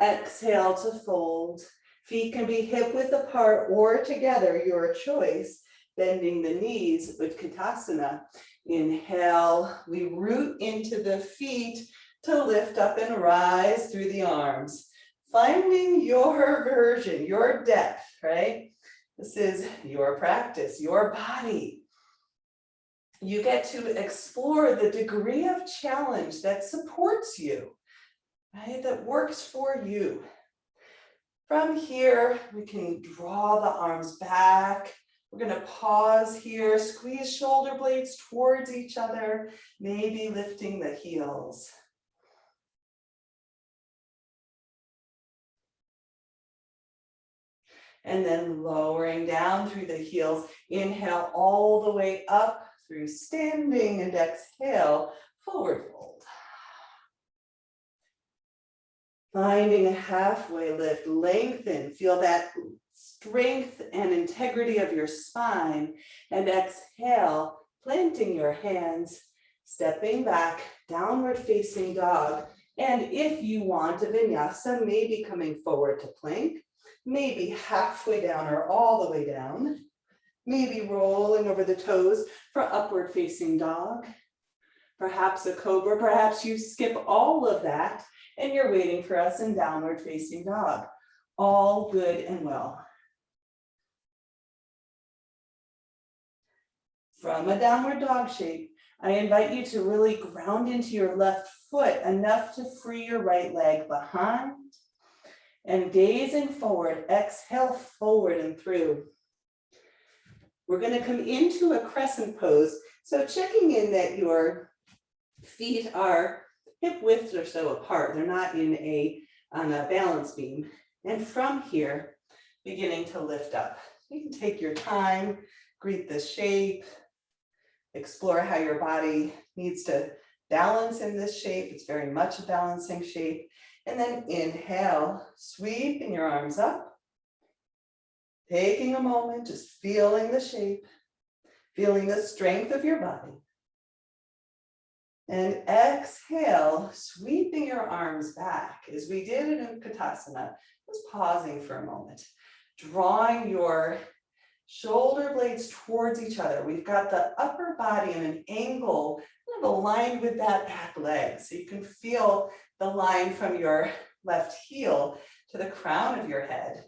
Exhale to fold. Feet can be hip width apart or together, your choice. Bending the knees, Utkatasana. Inhale, we root into the feet to lift up and rise through the arms. Finding your version, your depth, right? This is your practice, your body. You get to explore the degree of challenge that supports you, right? That works for you. From here, we can draw the arms back. We're going to pause here, squeeze shoulder blades towards each other, maybe lifting the heels. And then lowering down through the heels. Inhale all the way up through standing, and exhale, forward fold. Finding a halfway lift, lengthen, feel that strength and integrity of your spine, and exhale, planting your hands, stepping back, downward facing dog. And if you want a vinyasa, maybe coming forward to plank, maybe halfway down or all the way down, maybe rolling over the toes for upward facing dog, perhaps a cobra, perhaps you skip all of that and you're waiting for us in downward facing dog. All good and well. From a downward dog shape, I invite you to really ground into your left foot enough to free your right leg behind. And gazing forward, exhale forward and through. We're going to come into a crescent pose. So checking in that your feet are hip width or so apart. They're not on a balance beam. And from here, beginning to lift up. You can take your time, greet the shape, explore how your body needs to balance in this shape. It's very much a balancing shape. And then inhale, sweeping your arms up. Taking a moment, just feeling the shape, feeling the strength of your body. And exhale, sweeping your arms back as we did it in Utkatasana. Just pausing for a moment, drawing your shoulder blades towards each other. We've got the upper body in an angle kind of aligned with that back leg. So you can feel the line from your left heel to the crown of your head.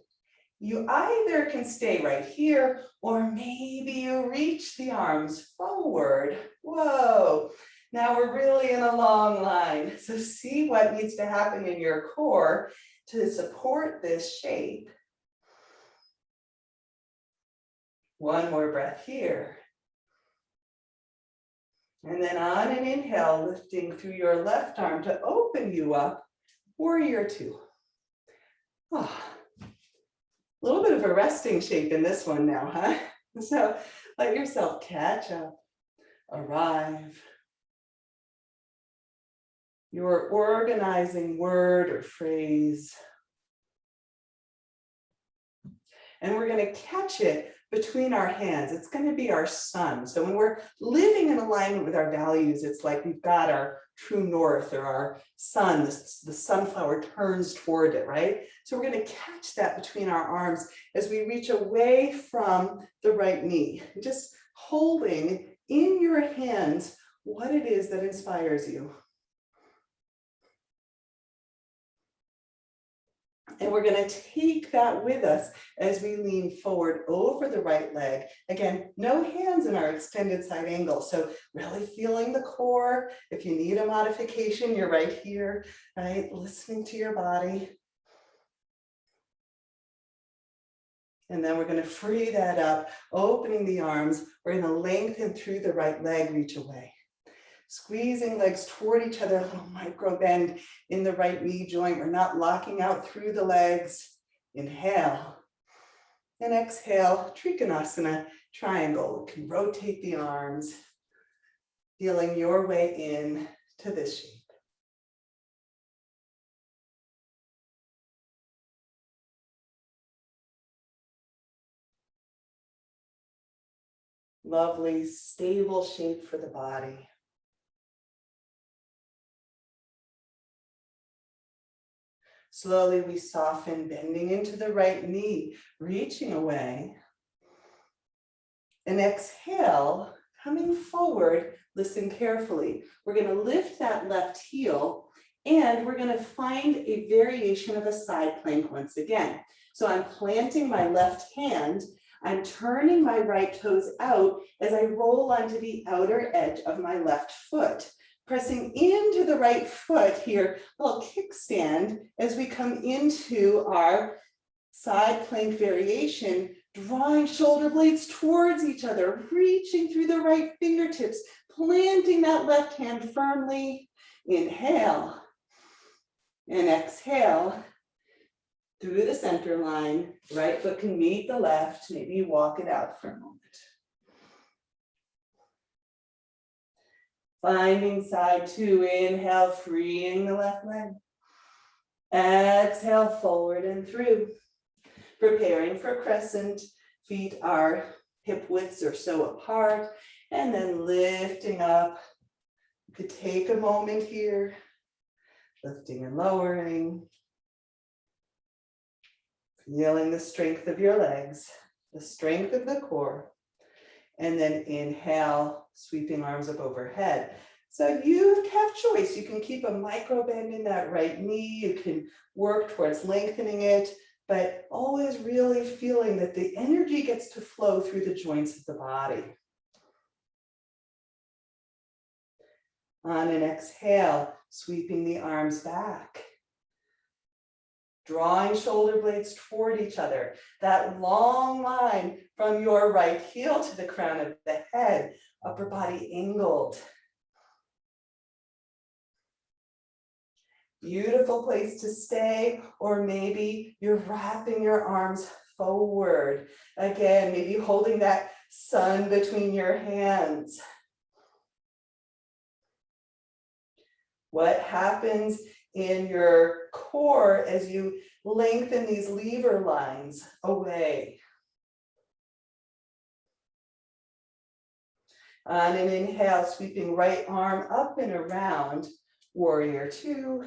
You either can stay right here, or maybe you reach the arms forward. Whoa. Now we're really in a long line. So see what needs to happen in your core to support this shape. One more breath here. And then on an inhale, lifting through your left arm to open you up, warrior two. Oh, a little bit of a resting shape in this one now, huh? So let yourself catch up, arrive. Your organizing word or phrase. And we're going to catch it between our hands. It's going to be our sun. So when we're living in alignment with our values, it's like we've got our true north or our sun. The sunflower turns toward it, right? So we're going to catch that between our arms as we reach away from the right knee. Just holding in your hands what it is that inspires you. And we're going to take that with us as we lean forward over the right leg. Again, no hands in our extended side angle. So really feeling the core. If you need a modification, you're right here, right? Listening to your body. And then we're going to free that up, opening the arms. We're going to lengthen through the right leg, reach away. Squeezing legs toward each other, a little micro bend in the right knee joint. We're not locking out through the legs. Inhale. And exhale, Trikonasana, triangle. You can rotate the arms, feeling your way in to this shape. Lovely, stable shape for the body. Slowly we soften, bending into the right knee, reaching away. And exhale, coming forward, listen carefully. We're going to lift that left heel and we're going to find a variation of a side plank once again. So I'm planting my left hand. I'm turning my right toes out as I roll onto the outer edge of my left foot. Pressing into the right foot here, a little kickstand as we come into our side plank variation, drawing shoulder blades towards each other, reaching through the right fingertips, planting that left hand firmly. Inhale and exhale through the center line. Right foot can meet the left. Maybe you walk it out for a moment. Finding side two, inhale, freeing the left leg. Exhale, forward and through. Preparing for crescent, feet are hip widths or so apart, and then lifting up. You could take a moment here, lifting and lowering. Feeling the strength of your legs, the strength of the core. And then inhale, sweeping arms up overhead. So you have choice. You can keep a micro bend in that right knee. You can work towards lengthening it, but always really feeling that the energy gets to flow through the joints of the body. On an exhale, sweeping the arms back. Drawing shoulder blades toward each other. That long line from your right heel to the crown of the head, upper body angled. Beautiful place to stay, or maybe you're wrapping your arms forward. Again, maybe holding that sun between your hands. What happens in your core as you lengthen these lever lines away? On an inhale, sweeping right arm up and around, warrior two,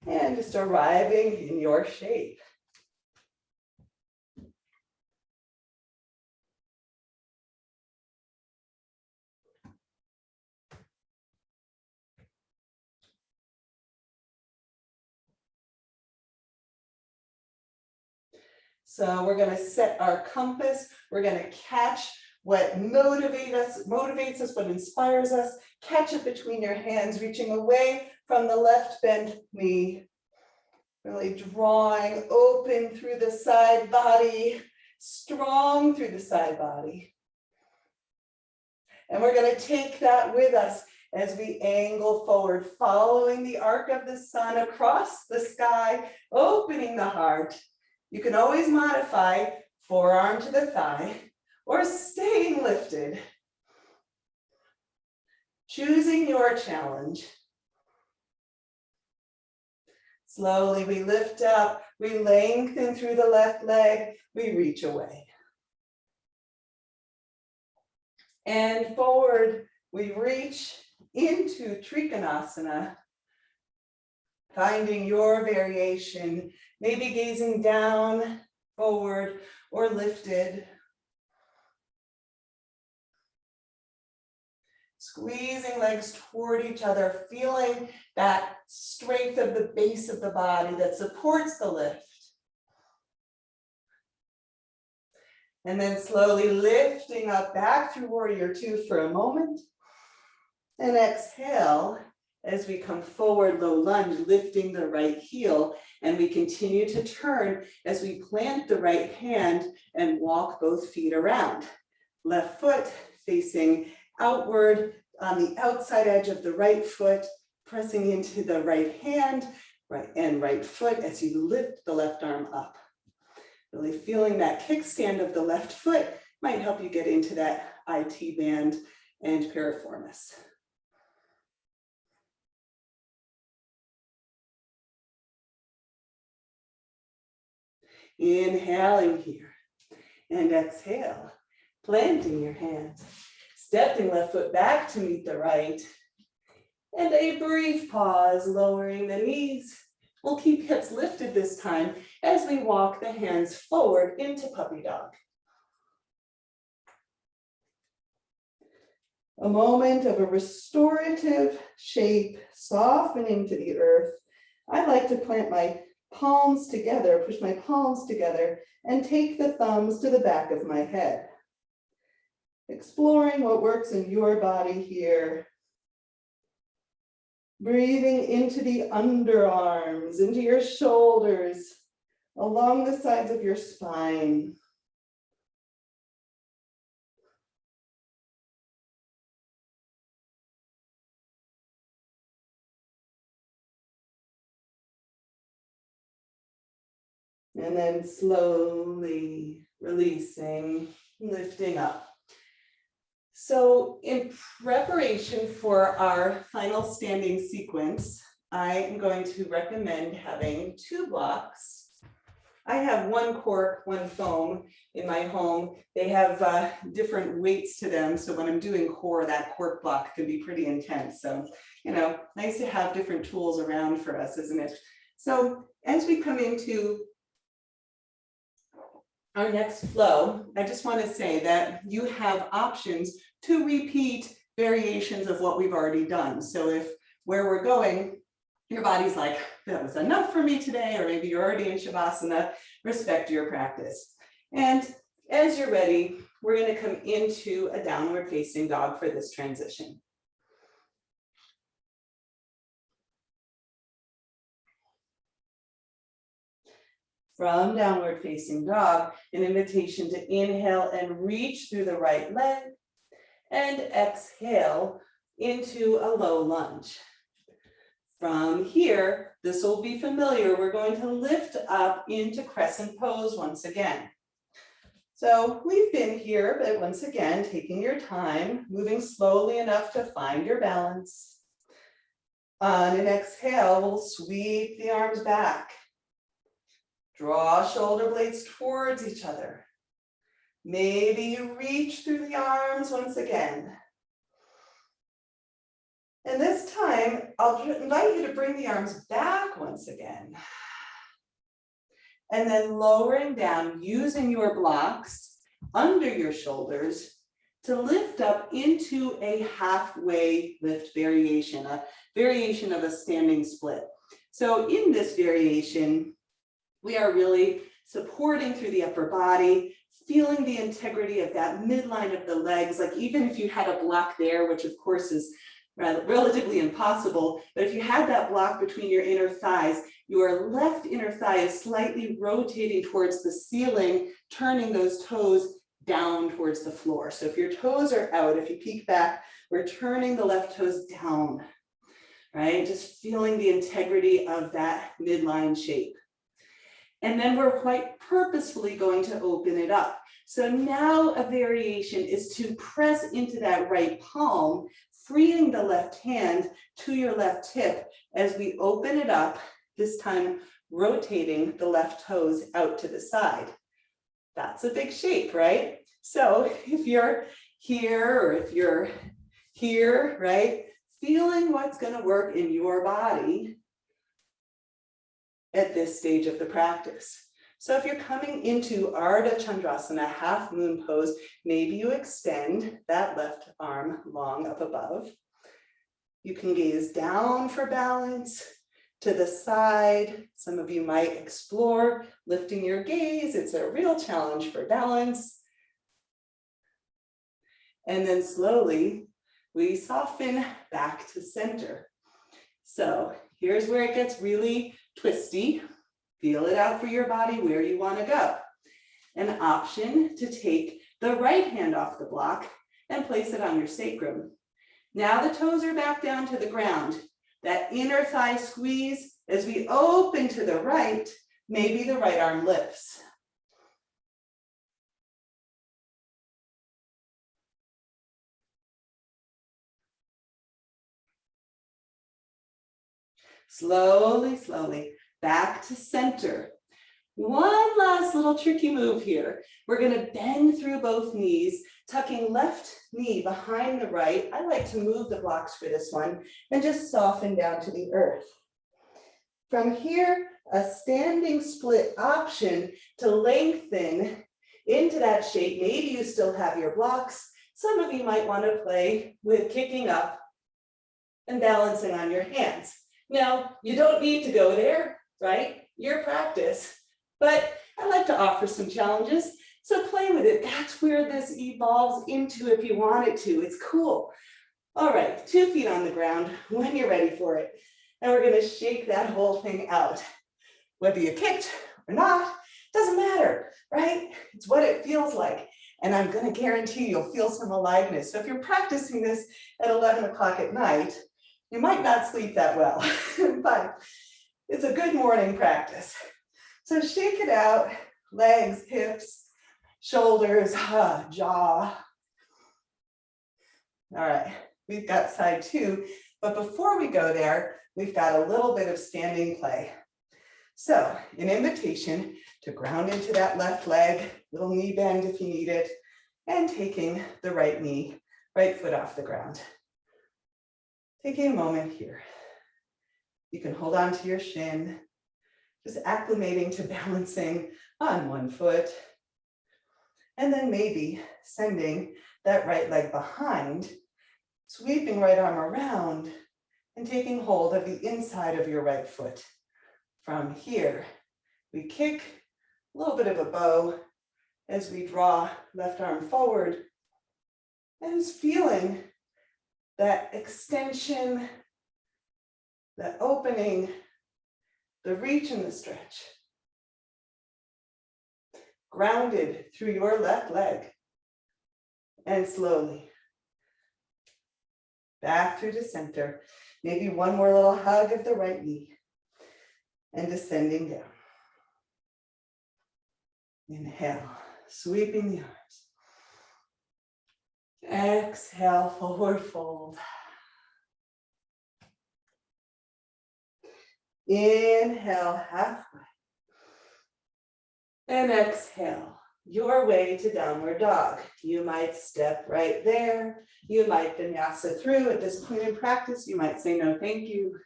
and just arriving in your shape. So we're going to set our compass. We're going to catch what motivates us, what inspires us. Catch it between your hands, reaching away from the left bent knee. Really drawing open through the side body, strong through the side body. And we're going to take that with us as we angle forward, following the arc of the sun across the sky, opening the heart. You can always modify forearm to the thigh or staying lifted. Choosing your challenge. Slowly we lift up, we lengthen through the left leg, we reach away. And forward, we reach into Trikonasana, finding your variation, maybe gazing down, forward, or lifted. Squeezing legs toward each other, feeling that strength of the base of the body that supports the lift. And then slowly lifting up back through warrior two for a moment. And exhale as we come forward, low lunge, lifting the right heel. And we continue to turn as we plant the right hand and walk both feet around. Left foot facing outward on the outside edge of the right foot, pressing into the right hand, right foot as you lift the left arm up. Really feeling that kickstand of the left foot might help you get into that IT band and piriformis. Inhaling here and exhale, planting your hands, stepping left foot back to meet the right, and a brief pause, lowering the knees, We'll keep hips lifted this time as we walk the hands forward into puppy dog. A moment of a restorative shape, softening to the earth. I like to plant my palms together, push my palms together, and take the thumbs to the back of my head. Exploring what works in your body here. Breathing into the underarms, into your shoulders, along the sides of your spine. And then slowly releasing, lifting up. So in preparation for our final standing sequence, I am going to recommend having 2 blocks. I have 1 cork, 1 foam in my home. They have different weights to them. So when I'm doing core, that cork block can be pretty intense. So, nice to have different tools around for us, isn't it? So as we come into our next flow, I just want to say that you have options to repeat variations of what we've already done. So if where we're going, your body's like, that was enough for me today, or maybe you're already in Shavasana, respect your practice. And as you're ready, we're going to come into a downward facing dog for this transition. From downward facing dog, an invitation to inhale and reach through the right leg, and exhale into a low lunge. From here, this will be familiar. We're going to lift up into crescent pose once again. So we've been here, but once again, taking your time, moving slowly enough to find your balance. On an exhale, we'll sweep the arms back. Draw shoulder blades towards each other. Maybe you reach through the arms once again. And this time, I'll invite you to bring the arms back once again. And then lowering down, using your blocks under your shoulders to lift up into a halfway lift variation, a variation of a standing split. So in this variation, we are really supporting through the upper body, feeling the integrity of that midline of the legs. Like even if you had a block there, which of course is relatively impossible, but if you had that block between your inner thighs, your left inner thigh is slightly rotating towards the ceiling, turning those toes down towards the floor. So if your toes are out, if you peek back, we're turning the left toes down, right? Just feeling the integrity of that midline shape. And then we're quite purposefully going to open it up. So now a variation is to press into that right palm, freeing the left hand to your left hip as we open it up, this time rotating the left toes out to the side. That's a big shape, right? So if you're here or if you're here, right, feeling what's going to work in your body at this stage of the practice. So if you're coming into Ardha Chandrasana, half moon pose, maybe you extend that left arm long up above. You can gaze down for balance, to the side. Some of you might explore lifting your gaze. It's a real challenge for balance. And then slowly, we soften back to center. So here's where it gets really twisty. Feel it out for your body where you want to go. An option to take the right hand off the block and place it on your sacrum. Now the toes are back down to the ground. That inner thigh squeeze as we open to the right, maybe the right arm lifts. Slowly, slowly, back to center. One last little tricky move here. We're going to bend through both knees, tucking left knee behind the right. I like to move the blocks for this one and just soften down to the earth. From here, a standing split option to lengthen into that shape. Maybe you still have your blocks. Some of you might want to play with kicking up and balancing on your hands. Now, you don't need to go there, right? Your practice, but I like to offer some challenges. So play with it. That's where this evolves into if you want it to. It's cool. All right, 2 feet on the ground when you're ready for it. And we're going to shake that whole thing out. Whether you kicked or not, doesn't matter, right? It's what it feels like. And I'm going to guarantee you'll feel some aliveness. So if you're practicing this at 11 o'clock at night, you might not sleep that well, but it's a good morning practice. So shake it out, legs, hips, shoulders, jaw. All right, we've got side 2, but before we go there, we've got a little bit of standing play. So an invitation to ground into that left leg, little knee bend if you need it, and taking the right foot off the ground. Taking a moment here. You can hold on to your shin, just acclimating to balancing on one foot. And then maybe sending that right leg behind, sweeping right arm around, and taking hold of the inside of your right foot. From here, we kick a little bit of a bow as we draw left arm forward, and just feeling that extension, the opening, the reach and the stretch. Grounded through your left leg, and slowly back through to center. Maybe one more little hug of the right knee, and descending down. Inhale, sweeping the arms. Exhale, forward fold. Inhale, halfway. And exhale, your way to downward dog. You might step right there. You might vinyasa through. At this point in practice, you might say no, thank you.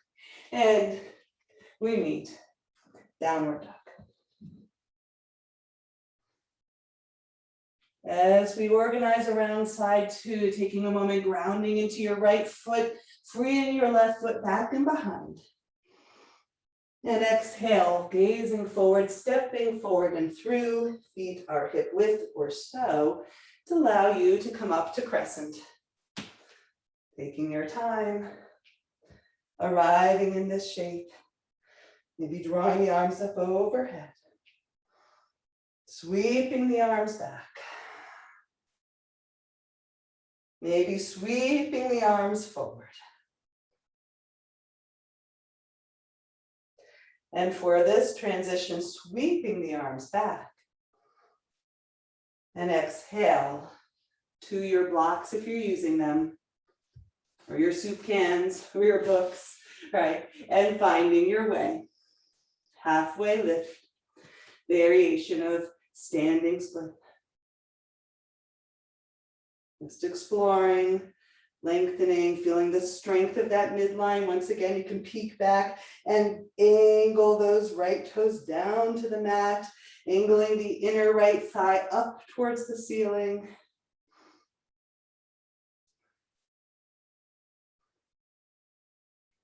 And we meet downward dog. As we organize around side 2, taking a moment, grounding into your right foot, freeing your left foot back and behind. And exhale, gazing forward, stepping forward and through. Feet are hip width or so to allow you to come up to crescent. Taking your time, arriving in this shape. Maybe drawing the arms up overhead. Sweeping the arms back. Maybe sweeping the arms forward. And for this transition, sweeping the arms back. And exhale to your blocks if you're using them, or your soup cans, or your books, right? And finding your way. Halfway lift, variation of standing split. Just exploring, lengthening, feeling the strength of that midline. Once again, you can peek back and angle those right toes down to the mat, angling the inner right thigh up towards the ceiling.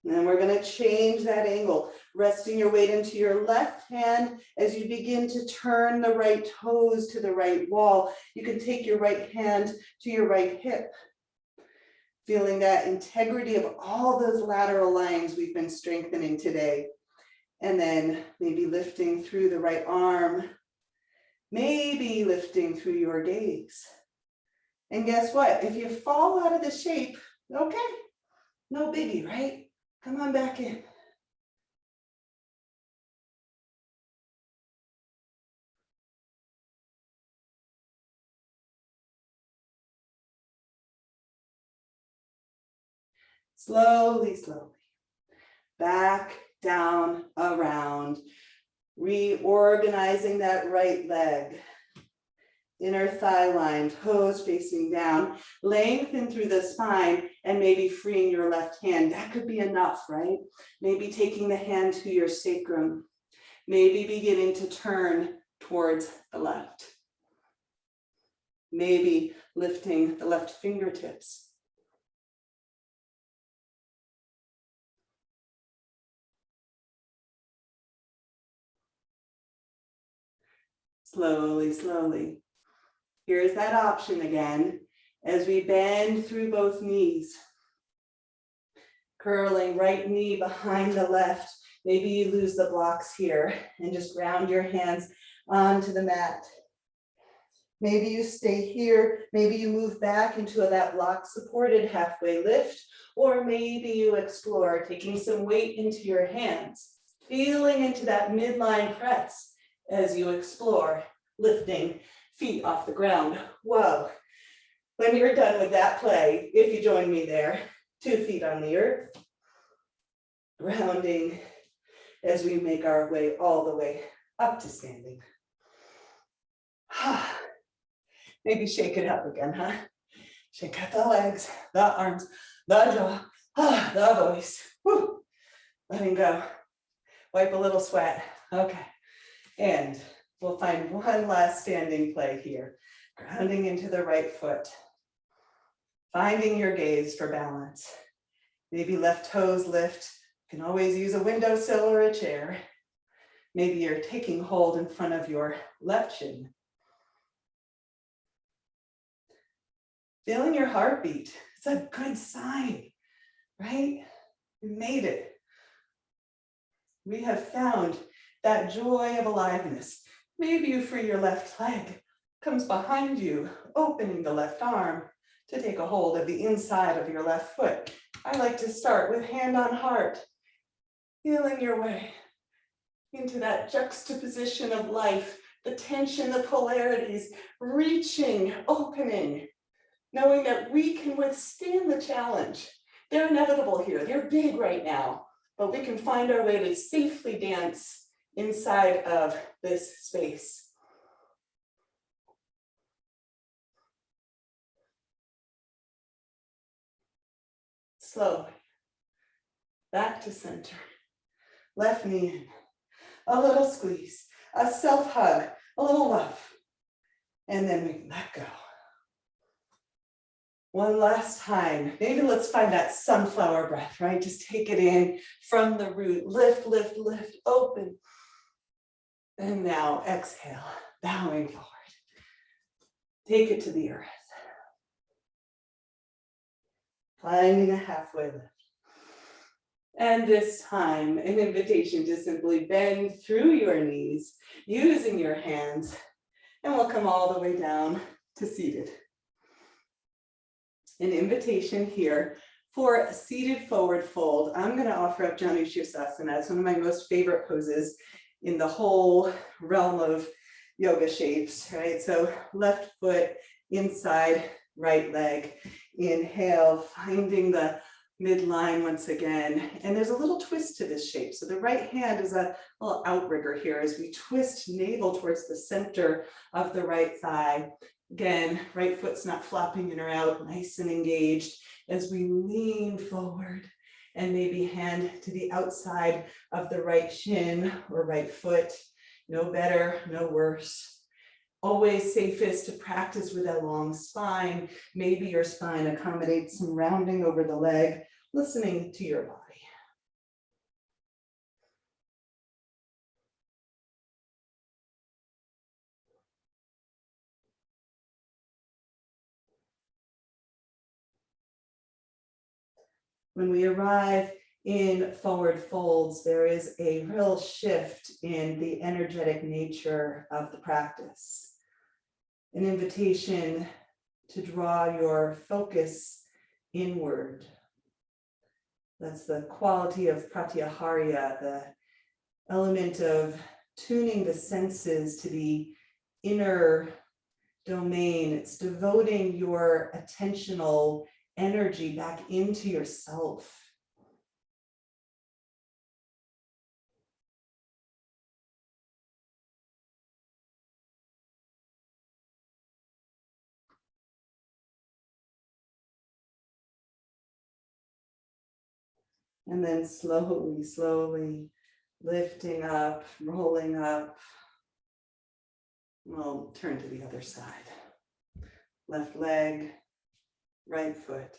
And we're going to change that angle, resting your weight into your left hand as you begin to turn the right toes to the right wall. You can take your right hand to your right hip, feeling that integrity of all those lateral lines we've been strengthening today. And then maybe lifting through the right arm, maybe lifting through your gaze. And guess what? If you fall out of the shape, okay, no biggie, right? Come on back in. Slowly, slowly. Back, down, around. Reorganizing that right leg. Inner thigh line, toes facing down. Lengthen through the spine. and maybe freeing your left hand. That could be enough, right? Maybe taking the hand to your sacrum, maybe beginning to turn towards the left. Maybe lifting the left fingertips. Slowly, slowly. Here's that option again as we bend through both knees. Curling right knee behind the left. Maybe you lose the blocks here and just ground your hands onto the mat. Maybe you stay here. Maybe you move back into that block supported halfway lift, or maybe you explore taking some weight into your hands, feeling into that midline press as you explore, lifting feet off the ground. Whoa. When you're done with that play, if you join me there, 2 feet on the earth, grounding as we make our way all the way up to standing. Maybe shake it up again, huh? Shake out the legs, the arms, the jaw, the voice. Whew. Letting go. Wipe a little sweat. Okay. And we'll find one last standing play here. Grounding into the right foot. Finding your gaze for balance. Maybe left toes lift. You can always use a windowsill or a chair. Maybe you're taking hold in front of your left shin. Feeling your heartbeat. It's a good sign, right? We made it. We have found that joy of aliveness. Maybe you free your left leg, comes behind you, opening the left arm to take a hold of the inside of your left foot. I like to start with hand on heart, feeling your way into that juxtaposition of life, the tension, the polarities, reaching, opening, knowing that we can withstand the challenge. They're inevitable here. They're big right now, but we can find our way to safely dance inside of this space. Slowly, back to center. Left knee in, a little squeeze, a self-hug, a little love, and then we let go. One last time, maybe let's find that sunflower breath, right? Just take it in from the root, lift, lift, lift, open. And now exhale, bowing forward. Take it to the earth. Finding a halfway lift. And this time, an invitation to simply bend through your knees, using your hands, and we'll come all the way down to seated. An invitation here for a seated forward fold. I'm going to offer up Janu Shavasana. It's one of my most favorite poses in the whole realm of yoga shapes, right? So left foot inside, right leg. Inhale, finding the midline once again. And there's a little twist to this shape. So the right hand is a little outrigger here as we twist navel towards the center of the right thigh. Again, right foot's not flopping in or out, nice and engaged as we lean forward and maybe hand to the outside of the right shin or right foot. No better, no worse. Always safest to practice with a long spine. Maybe your spine accommodates some rounding over the leg, listening to your body. When we arrive in forward folds, there is a real shift in the energetic nature of the practice. An invitation to draw your focus inward. That's the quality of pratyaharya, the element of tuning the senses to the inner domain. It's devoting your attentional energy back into yourself. And then slowly, slowly lifting up, rolling up. We'll turn to the other side. Left leg, right foot.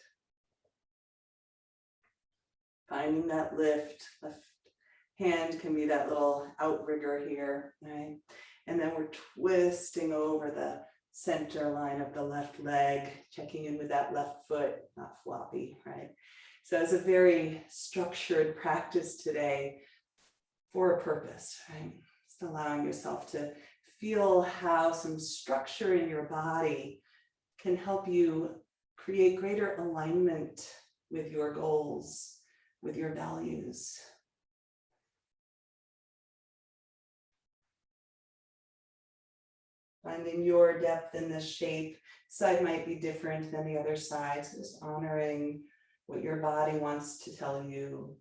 Finding that lift. Left hand can be that little outrigger here, right? And then we're twisting over the center line of the left leg, checking in with that left foot, not floppy, right? So it's a very structured practice today for a purpose, right? Just allowing yourself to feel how some structure in your body can help you create greater alignment with your goals, with your values. Finding your depth in this shape. Side might be different than the other side, so just honoring what your body wants to tell you.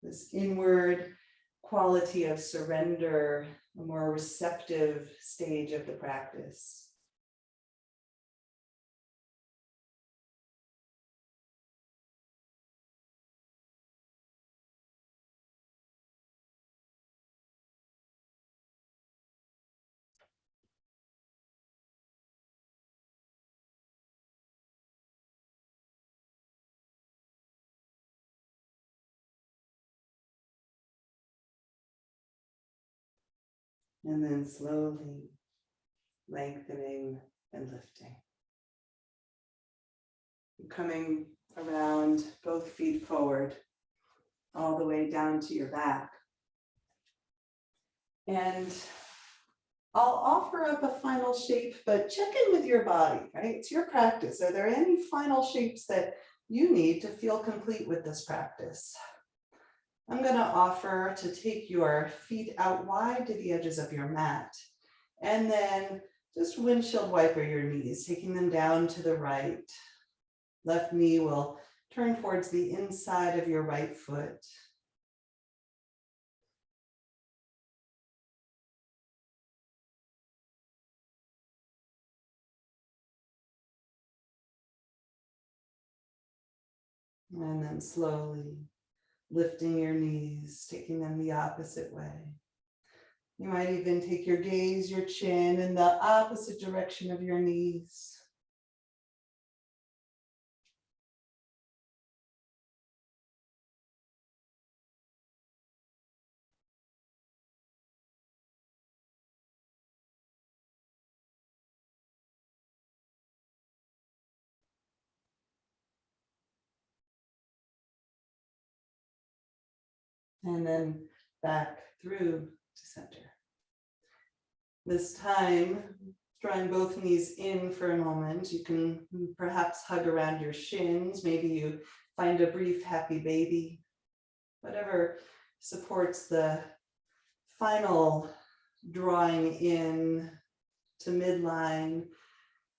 This inward quality of surrender, a more receptive stage of the practice. And then slowly lengthening and lifting. Coming around both feet forward, all the way down to your back. And I'll offer up a final shape, but check in with your body, right? It's your practice. Are there any final shapes that you need to feel complete with this practice? I'm going to offer to take your feet out wide to the edges of your mat, and then just windshield wiper your knees, taking them down to the right. Left knee will turn towards the inside of your right foot. And then slowly lifting your knees, taking them the opposite way. You might even take your gaze, your chin in the opposite direction of your knees. And then back through to center. This time, drawing both knees in for a moment. You can perhaps hug around your shins. Maybe you find a brief happy baby. Whatever supports the final drawing in to midline.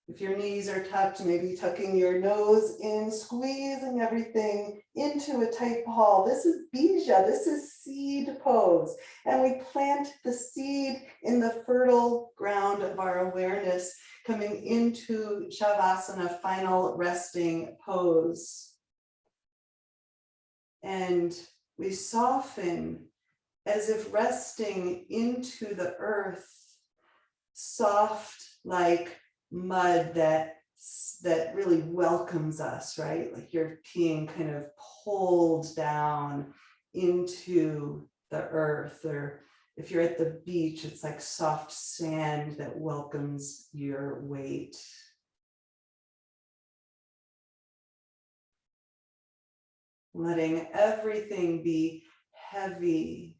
If your knees are tucked, maybe tucking your nose in, squeezing everything into a tight ball. This is bija, this is seed pose. And we plant the seed in the fertile ground of our awareness, coming into Shavasana, final resting pose. And we soften as if resting into the earth, soft like mud that really welcomes us, right? Like you're being kind of pulled down into the earth, or if you're at the beach, it's like soft sand that welcomes your weight. Letting everything be heavy.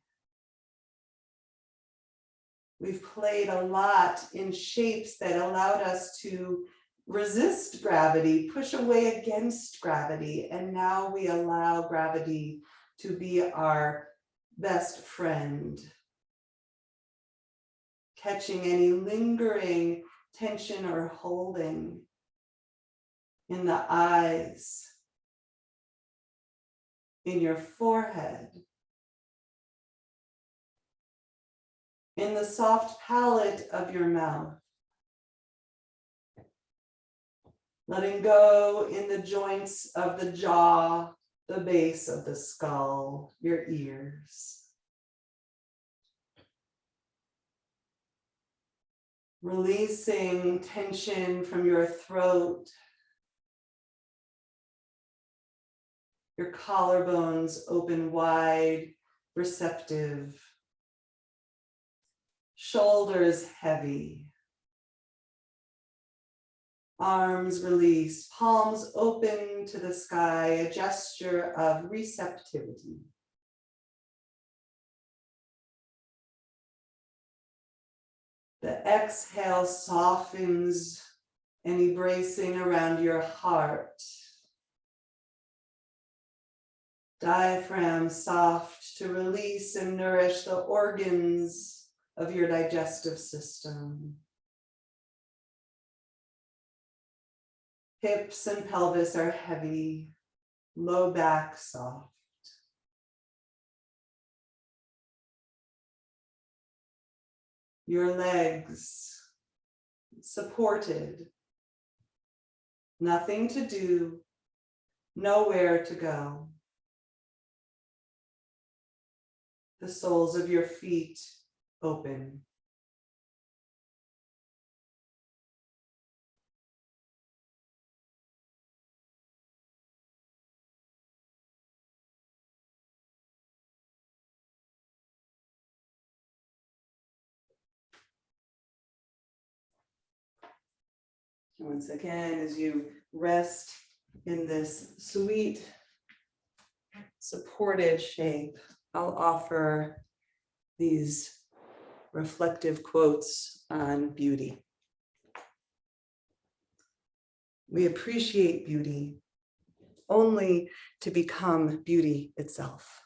We've played a lot in shapes that allowed us to resist gravity, push away against gravity, and now we allow gravity to be our best friend. Catching any lingering tension or holding in the eyes, in your forehead, in the soft palate of your mouth. Letting go in the joints of the jaw, the base of the skull, your ears. Releasing tension from your throat, your collarbones open wide, receptive. Shoulders heavy. Arms release, palms open to the sky, a gesture of receptivity. The exhale softens any bracing around your heart. Diaphragm soft to release and nourish the organs of your digestive system. Hips and pelvis are heavy, low back soft. Your legs supported. Nothing to do, nowhere to go. The soles of your feet open. Once again, as you rest in this sweet, supported shape, I'll offer these reflective quotes on beauty. We appreciate beauty only to become beauty itself.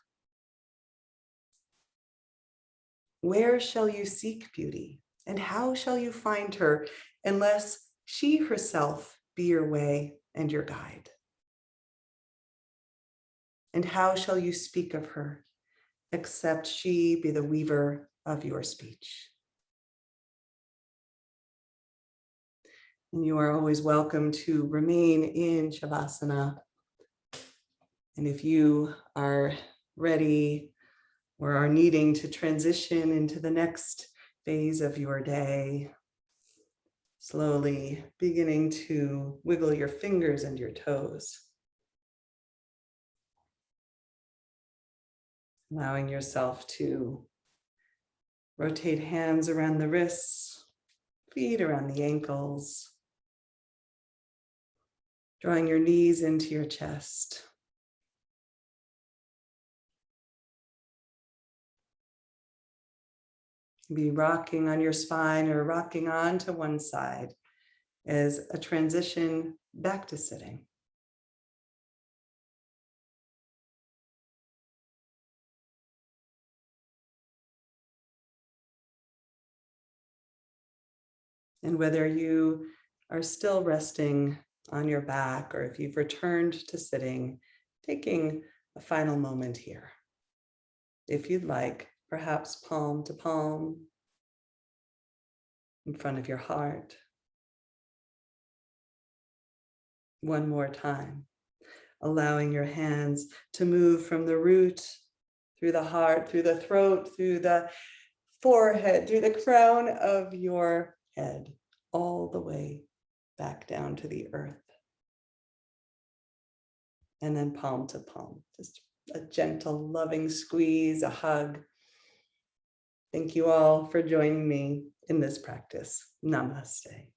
Where shall you seek beauty, and how shall you find her unless she herself be your way and your guide? And how shall you speak of her, except she be the weaver of your speech? And you are always welcome to remain in Shavasana. And if you are ready or are needing to transition into the next phase of your day, slowly beginning to wiggle your fingers and your toes. Allowing yourself to rotate hands around the wrists, feet around the ankles, drawing your knees into your chest. Be rocking on your spine or rocking on to one side as a transition back to sitting. And whether you are still resting on your back or if you've returned to sitting, taking a final moment here. If you'd like, perhaps palm to palm in front of your heart. One more time, allowing your hands to move from the root, through the heart, through the throat, through the forehead, through the crown of your head, all the way back down to the earth. And then palm to palm, just a gentle, loving squeeze, a hug. Thank you all for joining me in this practice. Namaste.